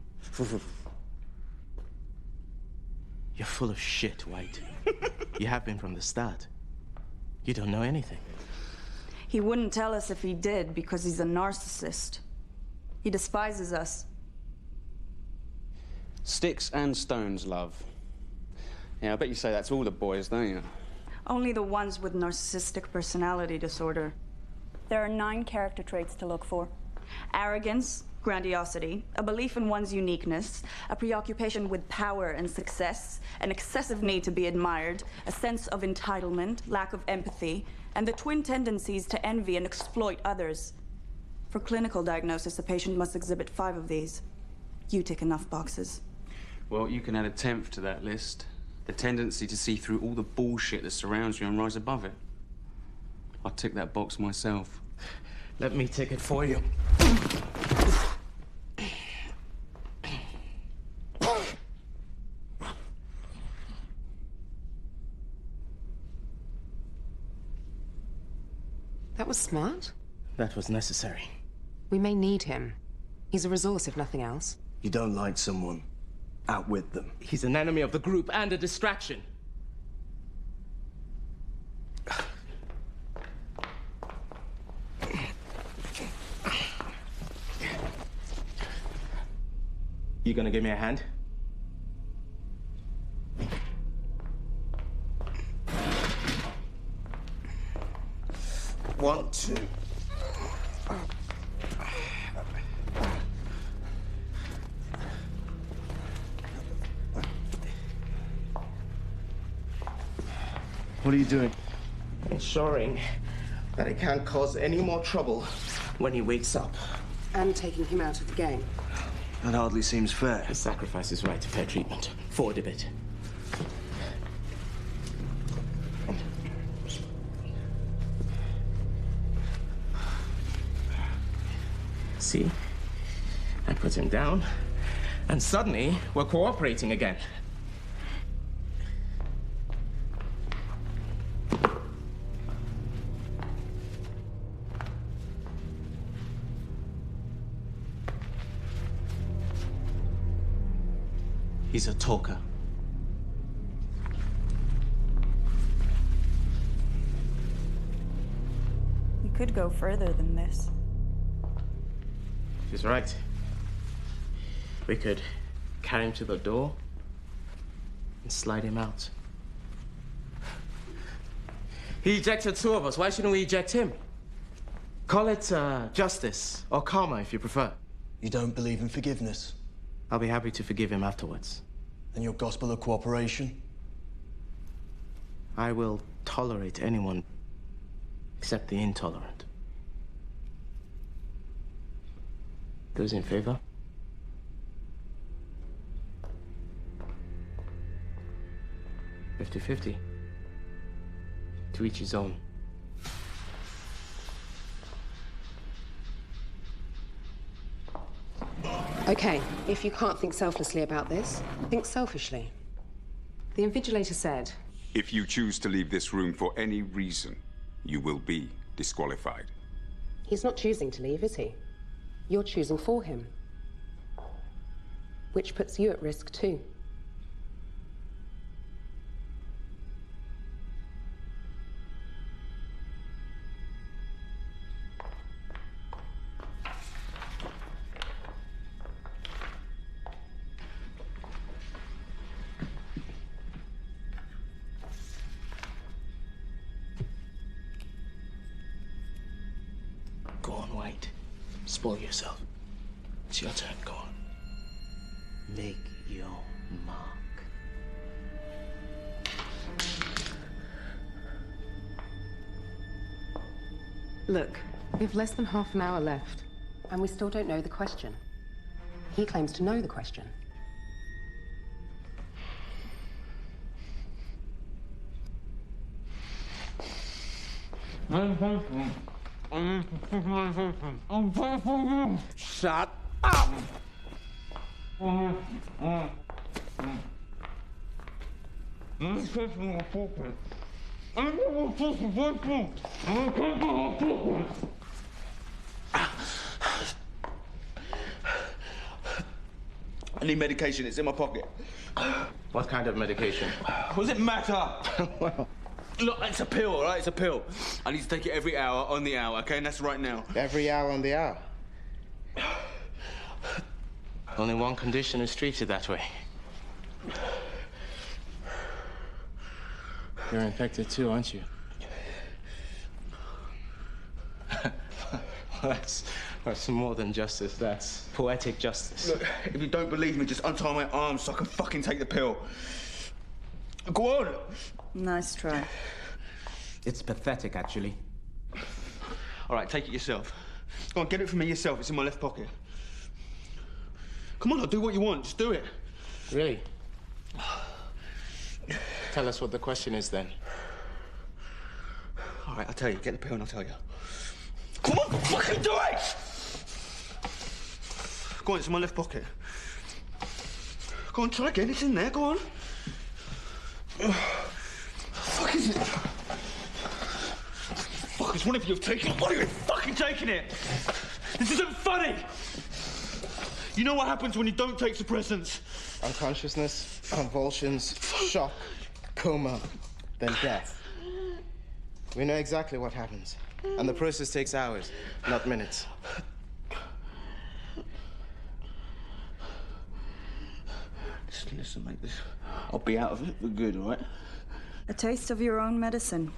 [SPEAKER 7] You're full of shit, White. You have been from the start. You don't know anything.
[SPEAKER 8] He wouldn't tell us if he did because he's a narcissist. He despises us.
[SPEAKER 10] Sticks and stones, love. Yeah, I bet you say that to all the boys, don't you?
[SPEAKER 8] Only the ones with narcissistic personality disorder. There are 9 character traits to look for. Arrogance, grandiosity, a belief in one's uniqueness, a preoccupation with power and success, an excessive need to be admired, a sense of entitlement, lack of empathy, and the twin tendencies to envy and exploit others. For clinical diagnosis, a patient must exhibit 5 of these. You tick enough boxes.
[SPEAKER 10] Well, you can add a 10th to that list. The tendency to see through all the bullshit that surrounds you and rise above it. I'll tick that box myself.
[SPEAKER 7] Let me tick it for you.
[SPEAKER 11] That was smart.
[SPEAKER 7] That was necessary.
[SPEAKER 11] We may need him. He's a resource, if nothing else.
[SPEAKER 6] You don't like someone, outwit them.
[SPEAKER 7] He's an enemy of the group and a distraction. You gonna give me a hand? One, two.
[SPEAKER 6] What are you doing?
[SPEAKER 7] Ensuring that it can't cause any more trouble when he wakes up.
[SPEAKER 11] And taking him out of the game.
[SPEAKER 6] That hardly seems fair.
[SPEAKER 7] His sacrifice is right to fair treatment. Forward a bit. See? I put him down, and suddenly we're cooperating again. He's a talker.
[SPEAKER 8] We could go further than this.
[SPEAKER 7] She's right. We could carry him to the door and slide him out. He ejected two of us. Why shouldn't we eject him? Call it justice or karma if you prefer.
[SPEAKER 6] You don't believe in forgiveness?
[SPEAKER 7] I'll be happy to forgive him afterwards.
[SPEAKER 6] And your gospel of cooperation?
[SPEAKER 7] I will tolerate anyone except the intolerant. Those in favor? $50-50. To each his own.
[SPEAKER 11] Okay, if you can't think selflessly about this, think selfishly. The invigilator said...
[SPEAKER 3] If you choose to leave this room for any reason, you will be disqualified.
[SPEAKER 11] He's not choosing to leave, is he? You're choosing for him. Which puts you at risk, too.
[SPEAKER 7] Go on, White. Spoil yourself. It's your turn, go on. Make your mark.
[SPEAKER 11] Look, we have less than half an hour left, and we still don't know the question. He claims to know the question.
[SPEAKER 13] Shut up!
[SPEAKER 2] I need medication. It's in my pocket.
[SPEAKER 7] What kind of medication?
[SPEAKER 2] What does it matter?
[SPEAKER 7] Well,
[SPEAKER 2] look, it's a pill, all right? It's a pill. I need to take it every hour on the hour, okay? And that's right now.
[SPEAKER 7] Every hour on the hour. Only one condition is treated that way. You're infected too, aren't you? That's more than justice. That's poetic justice.
[SPEAKER 2] Look, if you don't believe me, just untie my arms so I can fucking take the pill. Go on.
[SPEAKER 8] Nice try.
[SPEAKER 7] It's pathetic, actually.
[SPEAKER 2] All right, take it yourself. Go on, get it from me yourself. It's in my left pocket. Come on, I'll do what you want. Just do it.
[SPEAKER 7] Really? Tell us what the question is, then.
[SPEAKER 2] All right, I'll tell you. Get the pill and I'll tell you. Come on, fucking do it! Go on, it's in my left pocket. Go on, try again. It's in there. Go on. Fuck is it? Fuck, it's one of you have taken it. One of you have fucking taken it! This isn't funny! You know what happens when you don't take suppressants?
[SPEAKER 7] Unconsciousness, convulsions, shock, coma, then death. We know exactly what happens. And the process takes hours, not minutes.
[SPEAKER 2] Just listen, mate. I'll be out of it for good, all right?
[SPEAKER 8] A taste of your own medicine.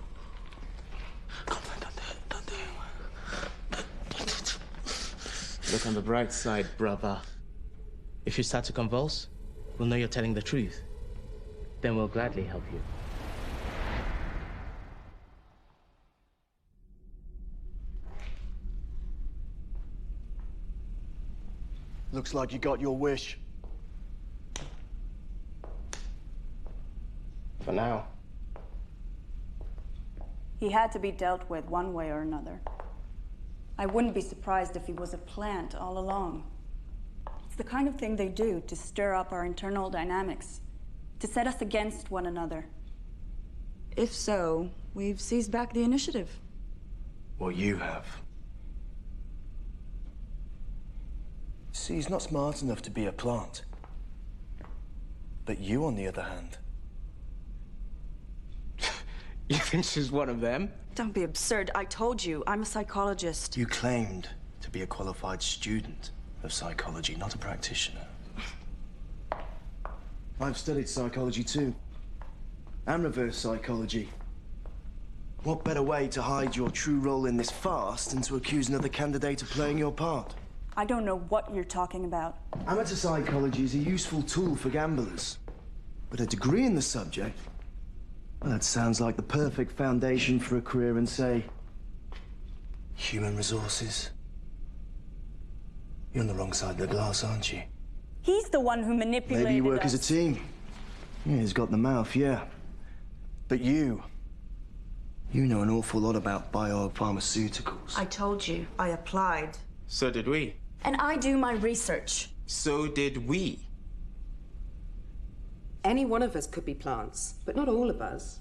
[SPEAKER 7] Look on the bright side, brother. If you start to convulse, we'll know you're telling the truth. Then we'll gladly help you.
[SPEAKER 6] Looks like you got your wish.
[SPEAKER 7] For now.
[SPEAKER 8] He had to be dealt with one way or another. I wouldn't be surprised if he was a plant all along. It's the kind of thing they do to stir up our internal dynamics, to set us against one another. If so, we've seized back the initiative.
[SPEAKER 6] Well, you have. See, he's not smart enough to be a plant. But you, on the other hand...
[SPEAKER 7] You think she's one of them?
[SPEAKER 8] Don't be absurd. I told you, I'm a psychologist.
[SPEAKER 6] You claimed to be a qualified student of psychology, not a practitioner. I've studied psychology too, and reverse psychology. What better way to hide your true role in this farce than to accuse another candidate of playing your part?
[SPEAKER 8] I don't know what you're talking about.
[SPEAKER 6] Amateur psychology is a useful tool for gamblers, but a degree in the subject, well, that sounds like the perfect foundation for a career in, say, human resources. You're on the wrong side of the glass, aren't you?
[SPEAKER 8] He's the one who manipulated
[SPEAKER 6] Maybe you work
[SPEAKER 8] us.
[SPEAKER 6] as a team. Yeah, he's got the mouth, yeah. But you know an awful lot about biopharmaceuticals.
[SPEAKER 8] I told you, I applied.
[SPEAKER 7] So did we.
[SPEAKER 8] And I do my research.
[SPEAKER 7] So did we.
[SPEAKER 11] Any one of us could be plants, but not all of us.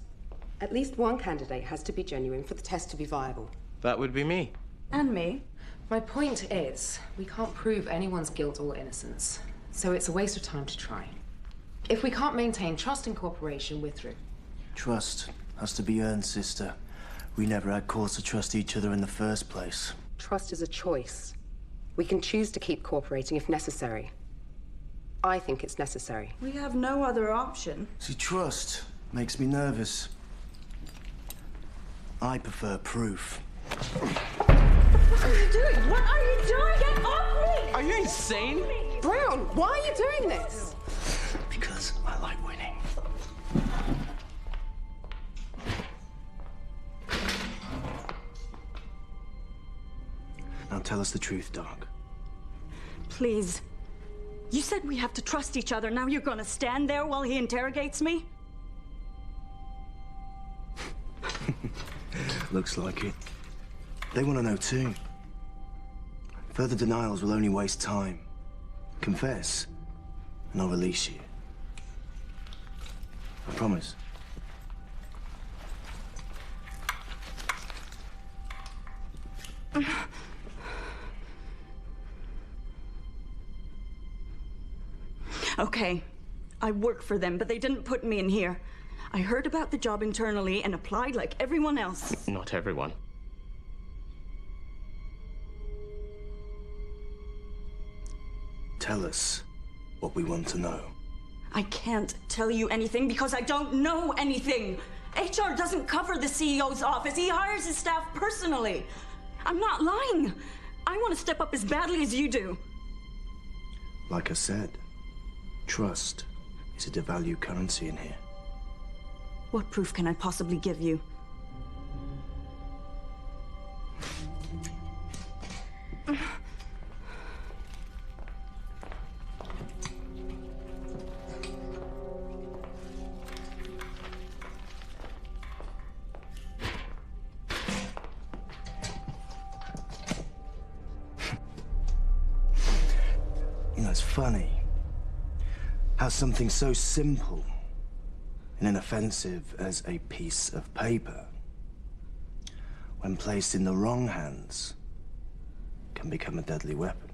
[SPEAKER 11] At least one candidate has to be genuine for the test to be viable.
[SPEAKER 7] That would be me.
[SPEAKER 8] And me.
[SPEAKER 11] My point is, we can't prove anyone's guilt or innocence, so it's a waste of time to try. If we can't maintain trust and cooperation, we're through.
[SPEAKER 6] Trust has to be earned, sister. We never had cause to trust each other in the first place.
[SPEAKER 11] Trust is a choice. We can choose to keep cooperating if necessary. I think it's necessary.
[SPEAKER 8] We have no other option.
[SPEAKER 6] See, trust makes me nervous. I prefer proof.
[SPEAKER 8] What are you doing? What are you doing? Get off me!
[SPEAKER 7] Are you insane?
[SPEAKER 11] Brown, why are you doing this?
[SPEAKER 6] Because I like winning. Now tell us the truth, Doc.
[SPEAKER 8] Please. You said we have to trust each other. Now you're gonna stand there while he interrogates me?
[SPEAKER 6] Looks like it. They want to know too. Further denials will only waste time. Confess, and I'll release you. I promise.
[SPEAKER 8] Okay, I work for them, but they didn't put me in here. I heard about the job internally and applied like everyone else.
[SPEAKER 7] Not everyone.
[SPEAKER 6] Tell us what we want to know.
[SPEAKER 8] I can't tell you anything because I don't know anything. HR doesn't cover the CEO's office. He hires his staff personally. I'm not lying. I want to step up as badly as you do.
[SPEAKER 6] Like I said, trust is a devalued currency in here.
[SPEAKER 8] What proof can I possibly give you?
[SPEAKER 6] You know, it's funny how something so simple and inoffensive as a piece of paper, when placed in the wrong hands, can become a deadly weapon.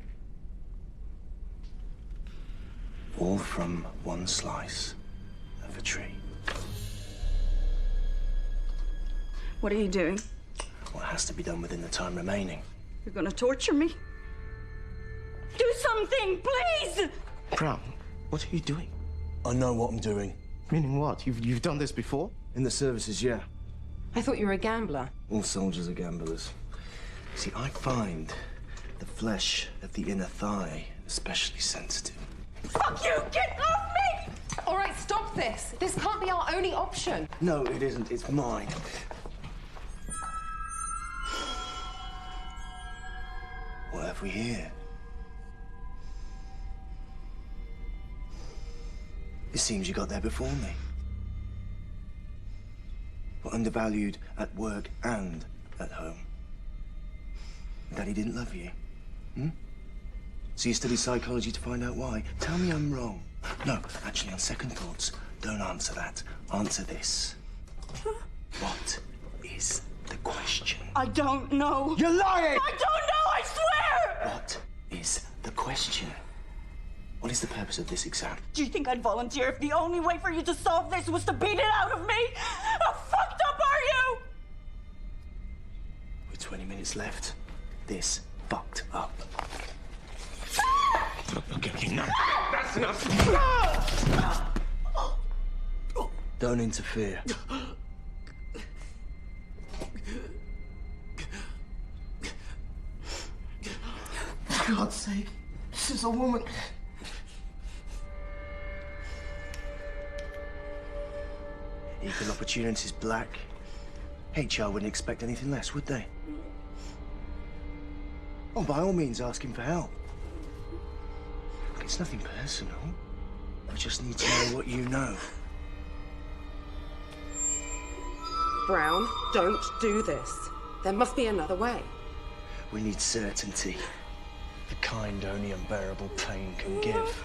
[SPEAKER 6] All from one slice of a tree.
[SPEAKER 8] What are you doing?
[SPEAKER 6] What has to be done within the time remaining.
[SPEAKER 8] You're gonna torture me? Do something, please!
[SPEAKER 7] Brown, what are you doing?
[SPEAKER 6] I know what I'm doing.
[SPEAKER 7] Meaning what? You've done this before?
[SPEAKER 6] In the services, yeah.
[SPEAKER 11] I thought you were a gambler.
[SPEAKER 6] All soldiers are gamblers. See, I find the flesh of the inner thigh especially sensitive.
[SPEAKER 8] Fuck you! Get off me!
[SPEAKER 11] All right, stop this. This can't be our only option.
[SPEAKER 6] No, it isn't. It's mine. What have we here? It seems you got there before me. Were undervalued at work and at home. Daddy didn't love you. So you studied psychology to find out why? Tell me I'm wrong. No, actually, on second thoughts, don't answer that. Answer this. What is the question?
[SPEAKER 8] I don't know.
[SPEAKER 6] You're lying!
[SPEAKER 8] I don't know, I swear!
[SPEAKER 6] What is the question? What is the purpose of this exam?
[SPEAKER 8] Do you think I'd volunteer if the only way for you to solve this was to beat it out of me? How fucked up are you?
[SPEAKER 6] With 20 minutes left, this fucked up.
[SPEAKER 7] Okay, no. That's enough.
[SPEAKER 6] Don't interfere.
[SPEAKER 13] For God's sake, this is a woman.
[SPEAKER 6] Equal opportunities, Black. HR wouldn't expect anything less, would they? Oh, by all means, ask him for help. Look, it's nothing personal. I just need to know what you know.
[SPEAKER 11] Brown, don't do this. There must be another way.
[SPEAKER 6] We need certainty. The kind only unbearable pain can give.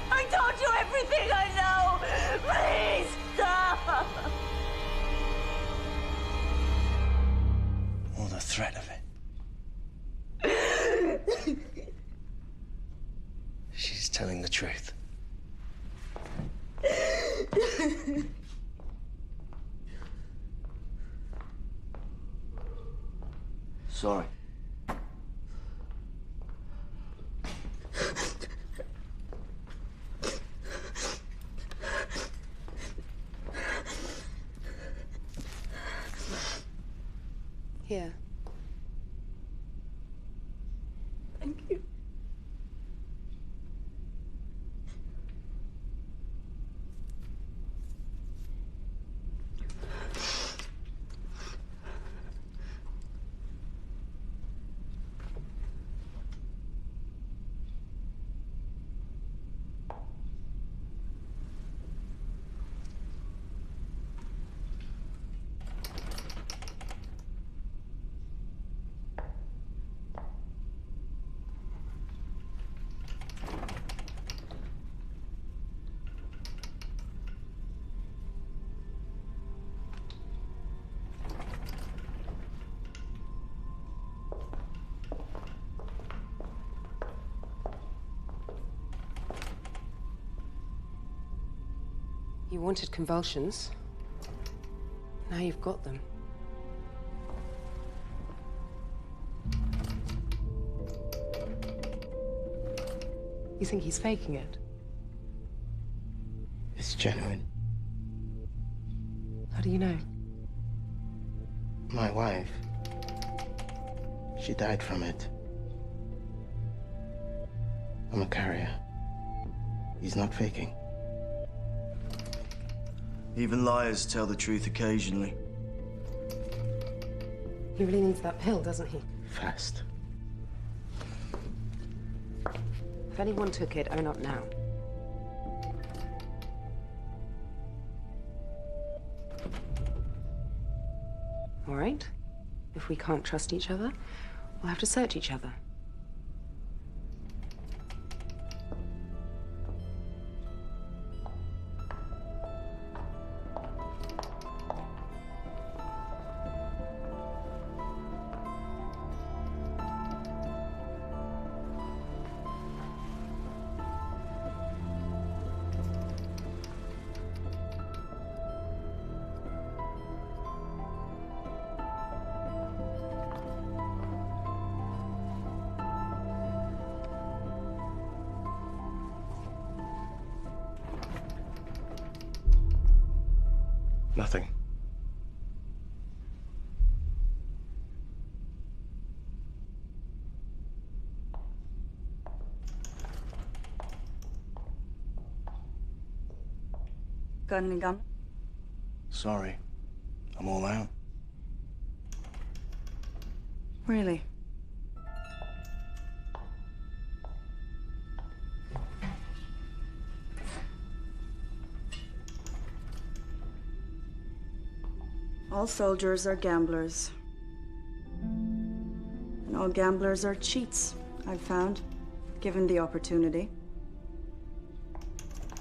[SPEAKER 8] I told you everything I know! Please, stop!
[SPEAKER 6] Or the threat of it. She's telling the truth. Sorry.
[SPEAKER 11] Here.
[SPEAKER 8] Thank you.
[SPEAKER 11] You wanted convulsions. Now you've got them. You think he's faking it?
[SPEAKER 6] It's genuine.
[SPEAKER 11] How do you know?
[SPEAKER 6] My wife. She died from it. I'm a carrier. He's not faking. Even liars tell the truth occasionally.
[SPEAKER 11] He really needs that pill, doesn't he?
[SPEAKER 6] Fast.
[SPEAKER 11] If anyone took it, own up now. All right? If we can't trust each other, we'll have to search each other.
[SPEAKER 6] Nothing.
[SPEAKER 8] Got any gun?
[SPEAKER 6] Sorry. I'm all out.
[SPEAKER 8] Really? All soldiers are gamblers. And all gamblers are cheats, I've found, given the opportunity.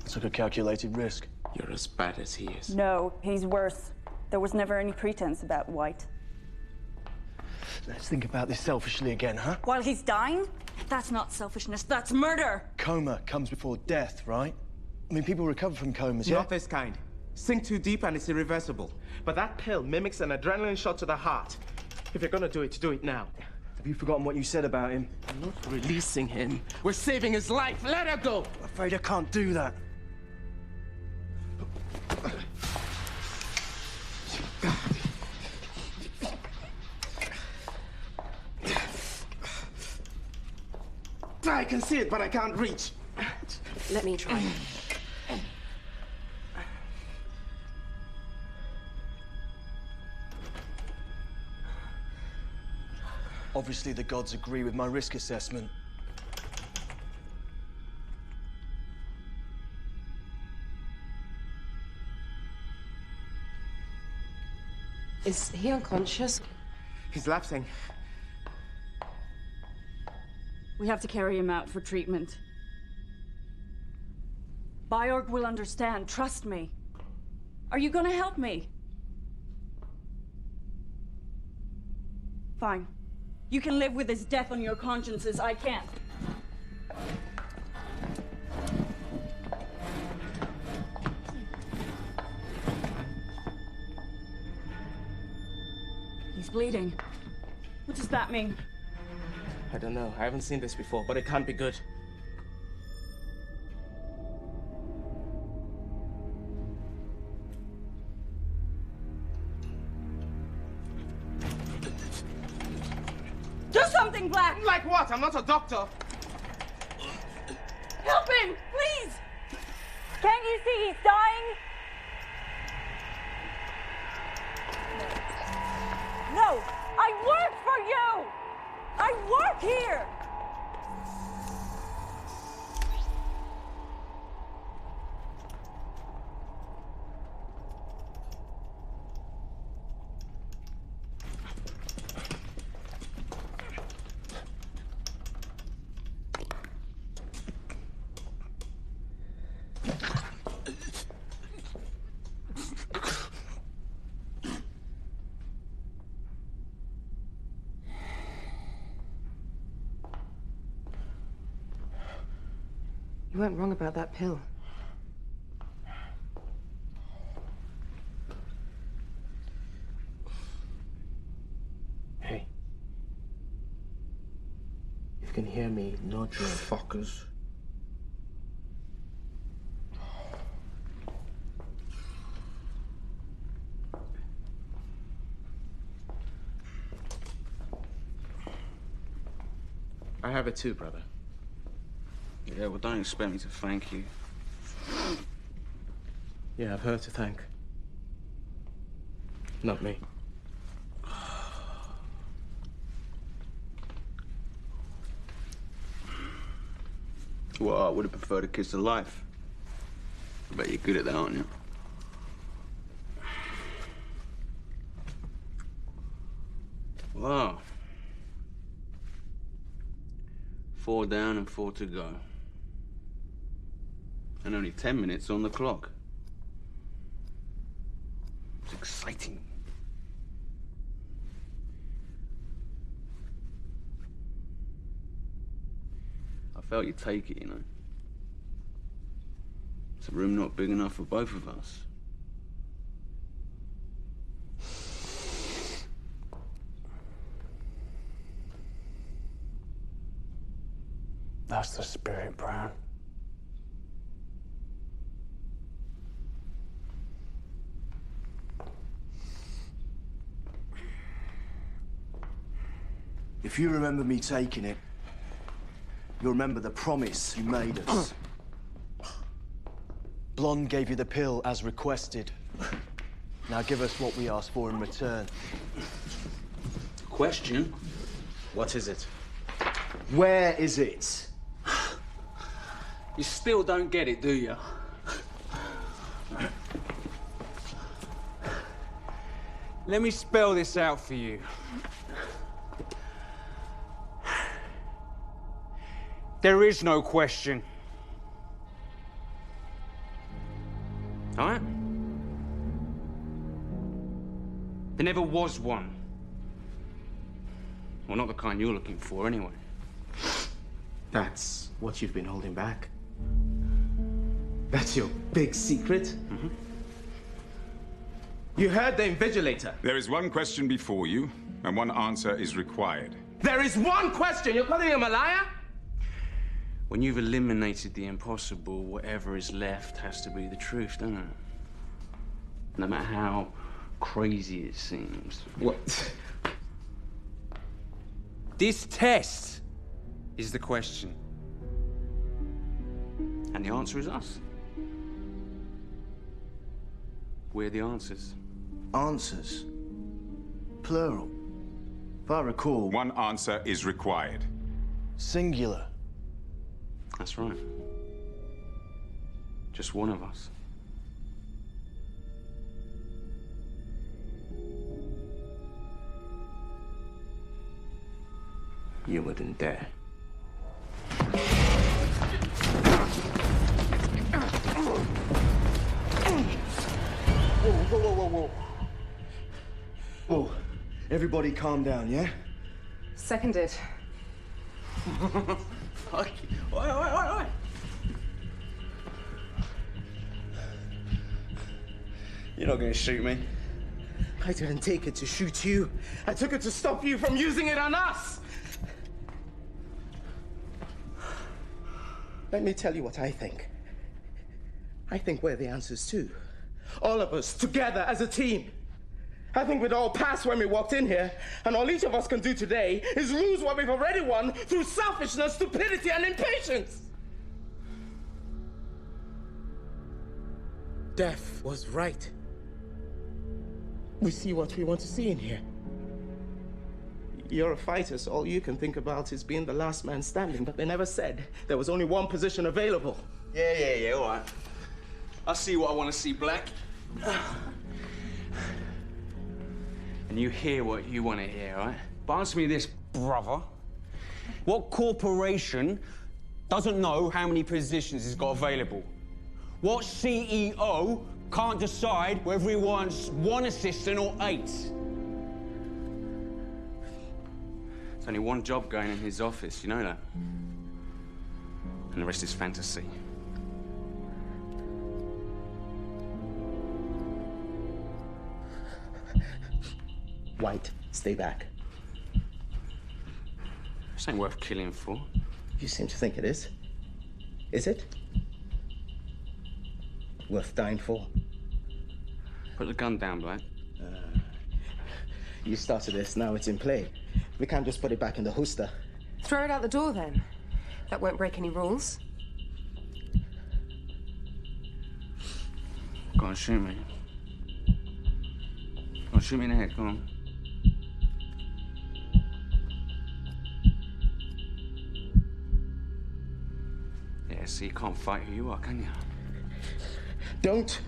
[SPEAKER 6] I took a calculated risk.
[SPEAKER 10] You're as bad as he is.
[SPEAKER 8] No, he's worse. There was never any pretense about White.
[SPEAKER 6] Let's think about this selfishly again, huh?
[SPEAKER 8] While he's dying? That's not selfishness, that's murder!
[SPEAKER 6] Coma comes before death, right? I mean, people recover from comas, yeah?
[SPEAKER 12] Not this kind. Sink too deep and it's irreversible. But that pill mimics an adrenaline shot to the heart. If you're gonna do it now.
[SPEAKER 6] Have you forgotten what you said about him?
[SPEAKER 12] I'm not releasing him. We're saving his life. Let her go!
[SPEAKER 6] I'm afraid I can't do that.
[SPEAKER 12] I can see it, but I can't reach.
[SPEAKER 11] Let me try.
[SPEAKER 6] Obviously, the gods agree with my risk assessment.
[SPEAKER 11] Is he unconscious?
[SPEAKER 12] He's lapsing.
[SPEAKER 8] We have to carry him out for treatment. Byorg will understand, trust me. Are you gonna help me? Fine. You can live with his death on your consciences, I can't. He's bleeding. What does that mean?
[SPEAKER 12] I don't know. I haven't seen this before, but it can't be good.
[SPEAKER 8] Do something, Black!
[SPEAKER 12] Like what? I'm not a doctor.
[SPEAKER 8] Help him, please! Can't you see he's dying? No, I work for you! I work here!
[SPEAKER 11] You weren't wrong about that pill.
[SPEAKER 12] Hey. If you can hear me, nod your fuckers. I have it too, brother.
[SPEAKER 2] Yeah, well, don't expect me to thank you.
[SPEAKER 12] Yeah, I've her to thank. Not me.
[SPEAKER 2] Well, I would have preferred a kiss of life. I bet you're good at that, aren't you? Wow. 4 down and 4 to go. And only 10 minutes on the clock. It's exciting. I felt you'd take it, you know. It's a room not big enough for both of us.
[SPEAKER 10] That's the spirit, Brown.
[SPEAKER 6] If you remember me taking it, you'll remember the promise you made us. Blonde gave you the pill as requested. Now give us what we asked for in return.
[SPEAKER 2] Question?
[SPEAKER 12] What is it?
[SPEAKER 6] Where is it?
[SPEAKER 10] You still don't get it, do you? Let me spell this out for you. There is no question. All right? There never was one. Well, not the kind you're looking for, anyway.
[SPEAKER 12] That's what you've been holding back? That's your big secret?
[SPEAKER 10] Mm-hmm.
[SPEAKER 12] You heard the Invigilator.
[SPEAKER 3] There is one question before you, and one answer is required.
[SPEAKER 12] There is one question! You're calling him a liar?
[SPEAKER 10] When you've eliminated the impossible, whatever is left has to be the truth, doesn't it? No matter how crazy it seems.
[SPEAKER 12] What?
[SPEAKER 10] This test is the question. And the answer is us. We're the answers.
[SPEAKER 6] Answers? Plural. If I recall...
[SPEAKER 3] One answer is required.
[SPEAKER 6] Singular.
[SPEAKER 10] That's right. Just one of us.
[SPEAKER 12] You wouldn't dare.
[SPEAKER 6] Whoa. Whoa. Everybody calm down, yeah?
[SPEAKER 11] Seconded.
[SPEAKER 10] Oi. You're not going to shoot me.
[SPEAKER 12] I didn't take it to shoot you. I took it to stop you from using it on us. Let me tell you what I think. I think we're the answers too. All of us together as a team. I think we'd all pass when we walked in here, and all each of us can do today is lose what we've already won through selfishness, stupidity, and impatience. Death was right. We see what we want to see in here. You're a fighter, so all you can think about is being the last man standing, but they never said there was only one position available.
[SPEAKER 10] Yeah, all right. I see what I want to see, Black. And you hear what you want to hear, right? But answer me this, brother. What corporation doesn't know how many positions it's got available? What CEO can't decide whether he wants 1 assistant or 8? There's only one job going in his office, you know that? And the rest is fantasy.
[SPEAKER 12] White, stay back.
[SPEAKER 10] This ain't worth killing for.
[SPEAKER 12] You seem to think it is. Is it? Worth dying for?
[SPEAKER 10] Put the gun down, Black.
[SPEAKER 12] You started this, now it's in play. We can't just put it back in the holster.
[SPEAKER 11] Throw it out the door, then. That won't break any rules.
[SPEAKER 10] Go on, shoot me. Go on, shoot me in the head, come on. Yeah, so you can't fight who you are, can you?
[SPEAKER 12] Don't.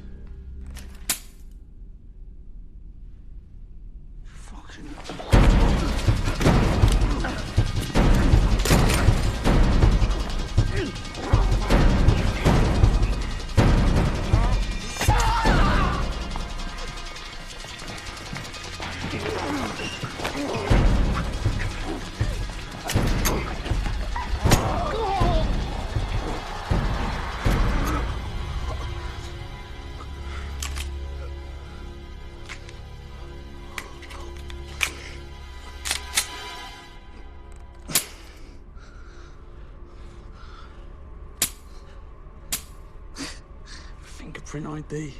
[SPEAKER 10] Fingerprint ID.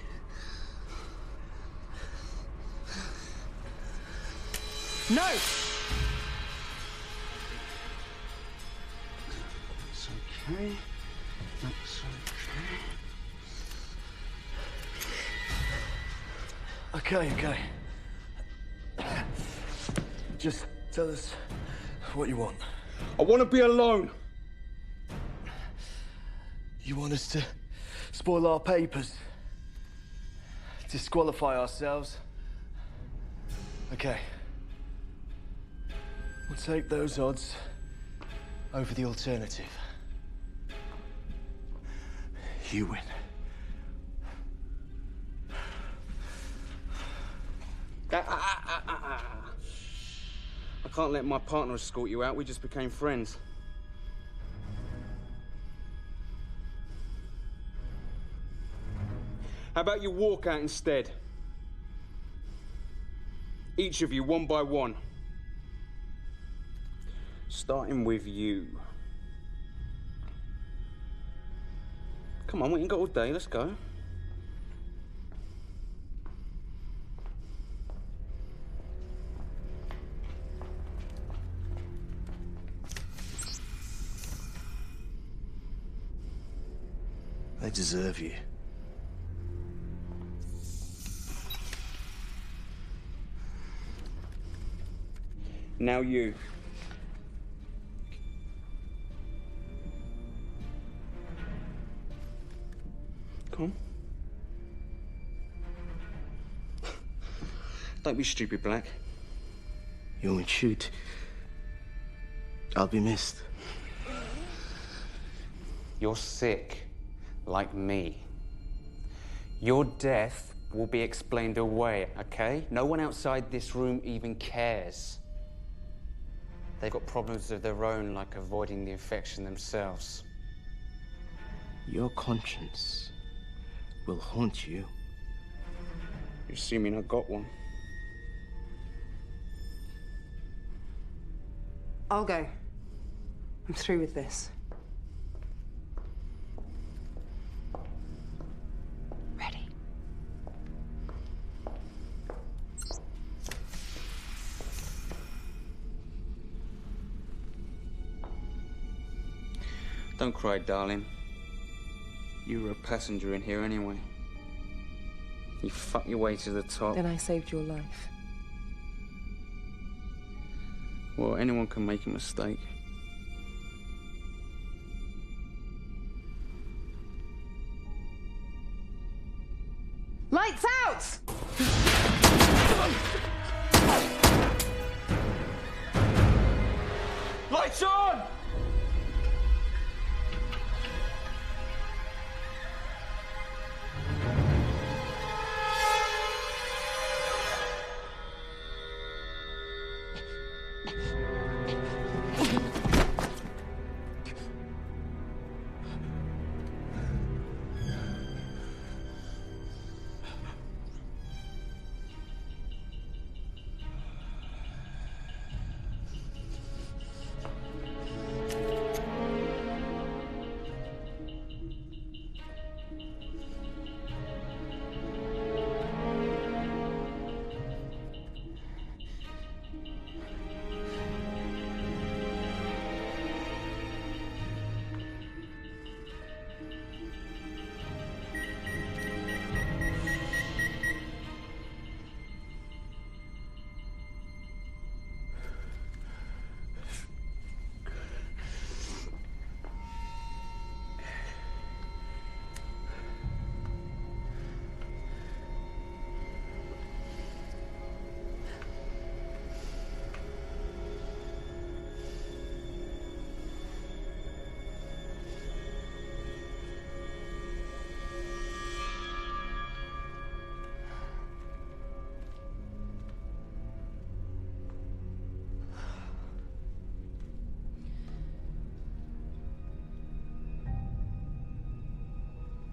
[SPEAKER 12] No!
[SPEAKER 10] That's okay. That's okay.
[SPEAKER 6] Okay. Just tell us what you want.
[SPEAKER 10] I want to be alone.
[SPEAKER 6] You want us to spoil our papers? Disqualify ourselves? Okay. We'll take those odds over the alternative. You win.
[SPEAKER 10] I can't let my partner escort you out. We just became friends. How about you walk out instead? Each of you, one by one. Starting with you. Come on, we ain't got all day. Let's go.
[SPEAKER 6] They deserve you.
[SPEAKER 10] Now you. Come on. Don't be stupid, Black.
[SPEAKER 6] You won't shoot. I'll be missed.
[SPEAKER 10] You're sick, like me. Your death will be explained away, okay? No one outside this room even cares. They've got problems of their own, like avoiding the infection themselves.
[SPEAKER 6] Your conscience will haunt you.
[SPEAKER 10] You're assuming I got one.
[SPEAKER 11] I'll go. I'm through with this. Ready.
[SPEAKER 10] Don't cry, darling. You were a passenger in here anyway. You fucked your way to the top.
[SPEAKER 11] Then I saved your life.
[SPEAKER 10] Well, anyone can make a mistake.
[SPEAKER 11] Lights out!
[SPEAKER 10] Lights on!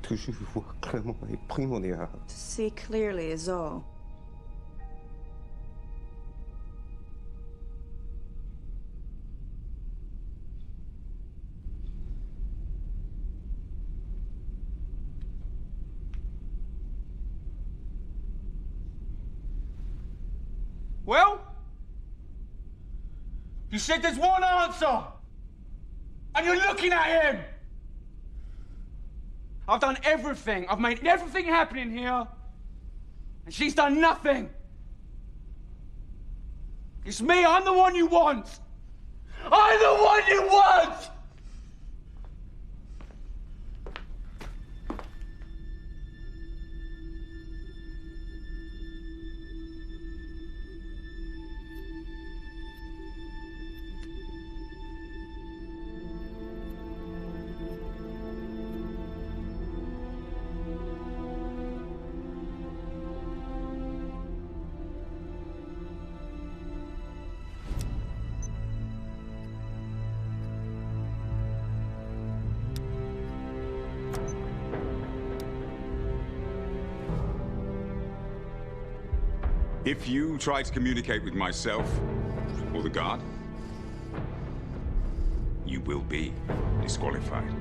[SPEAKER 12] To
[SPEAKER 8] see clearly is all.
[SPEAKER 10] Well? You said there's one answer! And you're looking at him! I've done everything. I've made everything happen in here. And she's done nothing. It's me. I'm the one you want. I'm the one you want!
[SPEAKER 3] If you try to communicate with myself or the guard, you will be disqualified.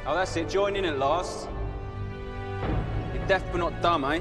[SPEAKER 10] Oh, that's it. Join in at last. You're deaf but not dumb, eh?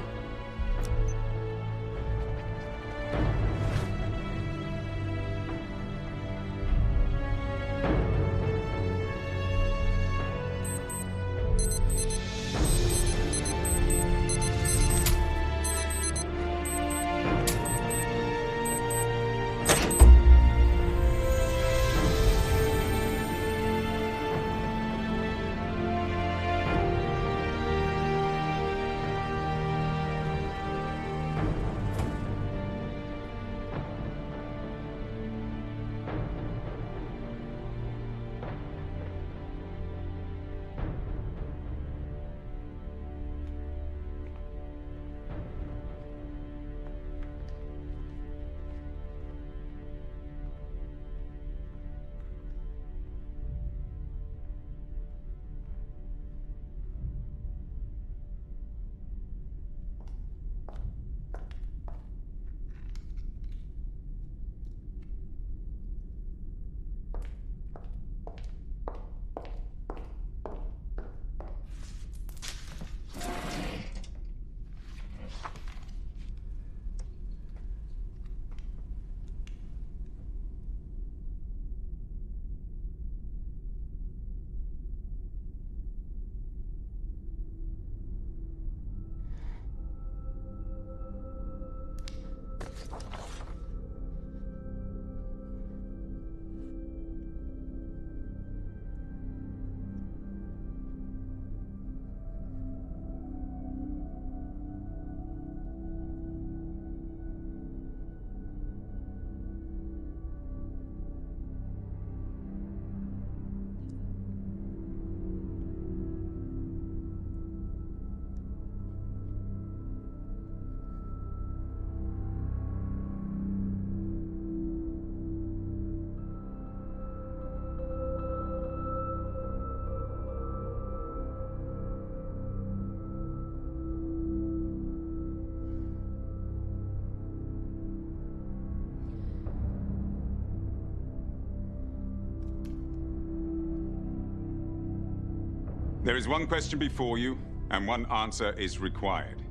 [SPEAKER 3] There is one question before you, and one answer is required.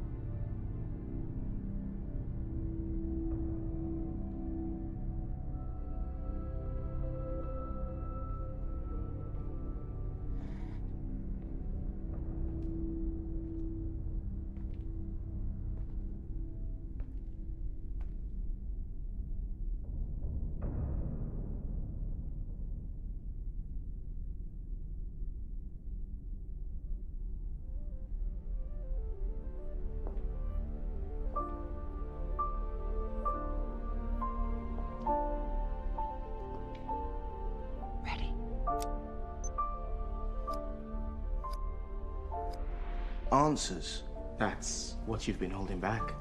[SPEAKER 6] Answers.
[SPEAKER 12] That's what you've been holding back.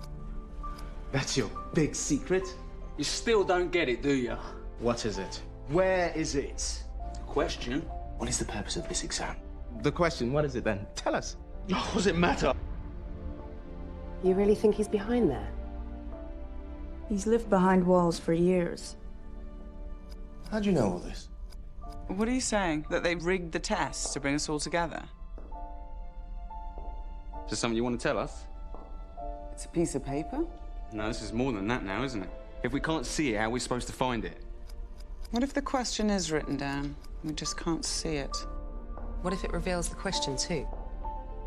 [SPEAKER 12] That's your big secret?
[SPEAKER 10] You still don't get it, do you?
[SPEAKER 12] What is it?
[SPEAKER 6] Where is it?
[SPEAKER 10] Question?
[SPEAKER 6] What is the purpose of this exam?
[SPEAKER 12] The question, what is it then? Tell us.
[SPEAKER 6] What does it matter?
[SPEAKER 11] You really think he's behind there?
[SPEAKER 8] He's lived behind walls for years.
[SPEAKER 6] How do you know all this?
[SPEAKER 1] What are you saying? That they rigged the test to bring us all together?
[SPEAKER 10] Is this something you want to tell us?
[SPEAKER 1] It's a piece of paper?
[SPEAKER 10] No, this is more than that now, isn't it? If we can't see it, how are we supposed to find it?
[SPEAKER 1] What if the question is written down? We just can't see it.
[SPEAKER 11] What if it reveals the question too?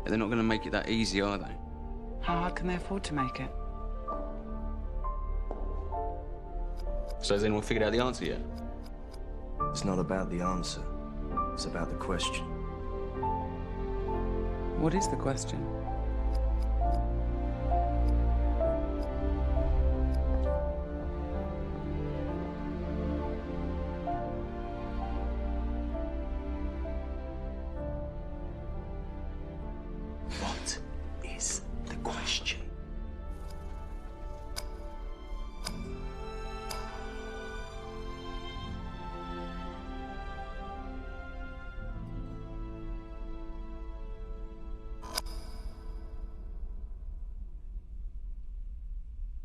[SPEAKER 10] They're not going to make it that easy, are they?
[SPEAKER 1] How hard can they afford to make it?
[SPEAKER 10] So has anyone figured out the answer yet?
[SPEAKER 6] It's not about the answer. It's about the question.
[SPEAKER 1] What is the question?
[SPEAKER 6] What is the question?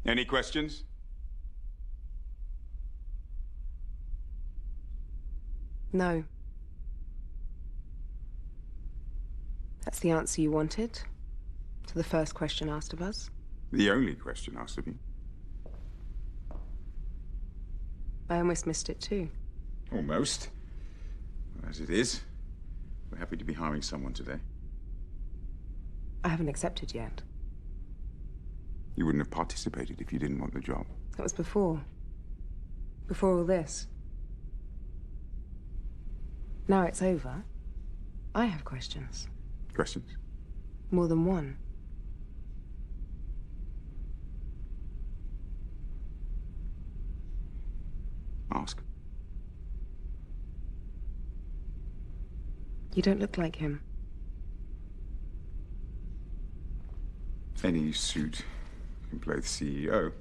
[SPEAKER 3] Any questions?
[SPEAKER 11] No. That's the answer you wanted to the first question asked of us?
[SPEAKER 3] The only question asked of you.
[SPEAKER 11] I almost missed it too.
[SPEAKER 3] Almost. As it is, we're happy to be hiring someone today.
[SPEAKER 11] I haven't accepted yet.
[SPEAKER 3] You wouldn't have participated if you didn't want the job.
[SPEAKER 11] That was before. Before all this. Now it's over. I have questions.
[SPEAKER 3] Questions?
[SPEAKER 11] More than one.
[SPEAKER 3] Ask.
[SPEAKER 11] You don't look like him.
[SPEAKER 3] Any suit can play the CEO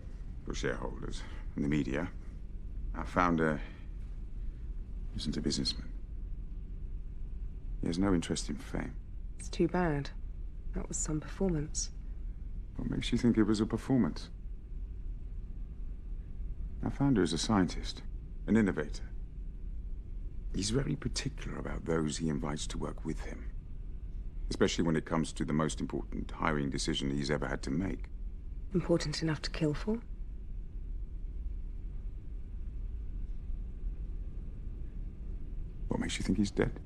[SPEAKER 3] for shareholders and the media. Our founder isn't a businessman. He has no interest in fame.
[SPEAKER 11] It's too bad. That was some performance.
[SPEAKER 3] What makes you think it was a performance? Our founder is a scientist, an innovator. He's very particular about those he invites to work with him, especially when it comes to the most important hiring decision he's ever had to make.
[SPEAKER 11] Important enough to kill for?
[SPEAKER 3] What makes you think he's dead?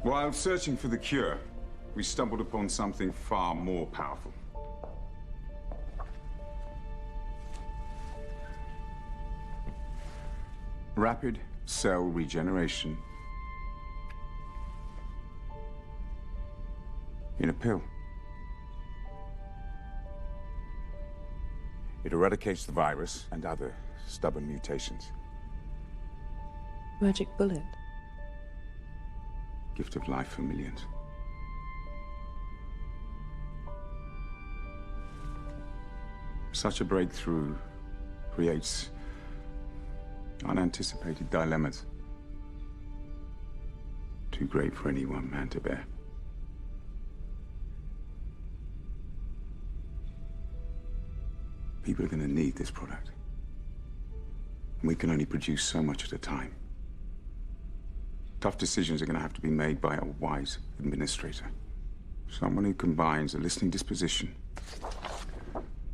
[SPEAKER 3] While searching for the cure, we stumbled upon something far more powerful. Rapid cell regeneration in a pill. It eradicates the virus and other stubborn mutations.
[SPEAKER 11] Magic bullet.
[SPEAKER 3] Gift of life for millions. Such a breakthrough creates unanticipated dilemmas. Too great for any one man to bear. People are going to need this product. And we can only produce so much at a time. Tough decisions are going to have to be made by a wise administrator. Someone who combines a listening disposition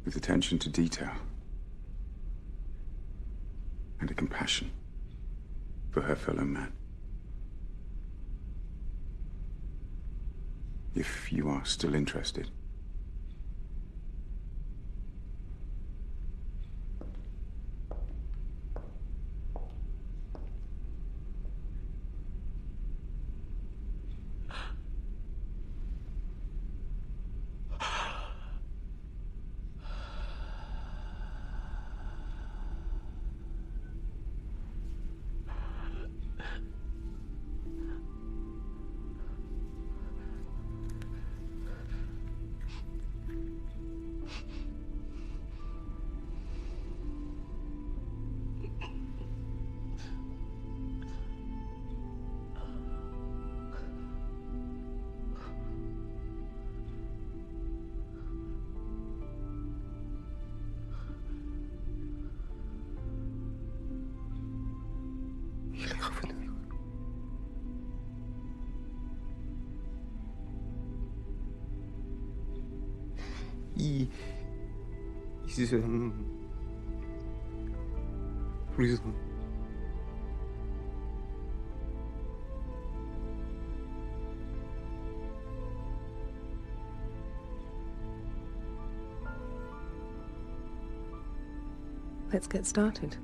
[SPEAKER 3] with attention to detail and a compassion for her fellow man. If you are still interested.
[SPEAKER 14] 이 세상 우리 선
[SPEAKER 11] Let's get started.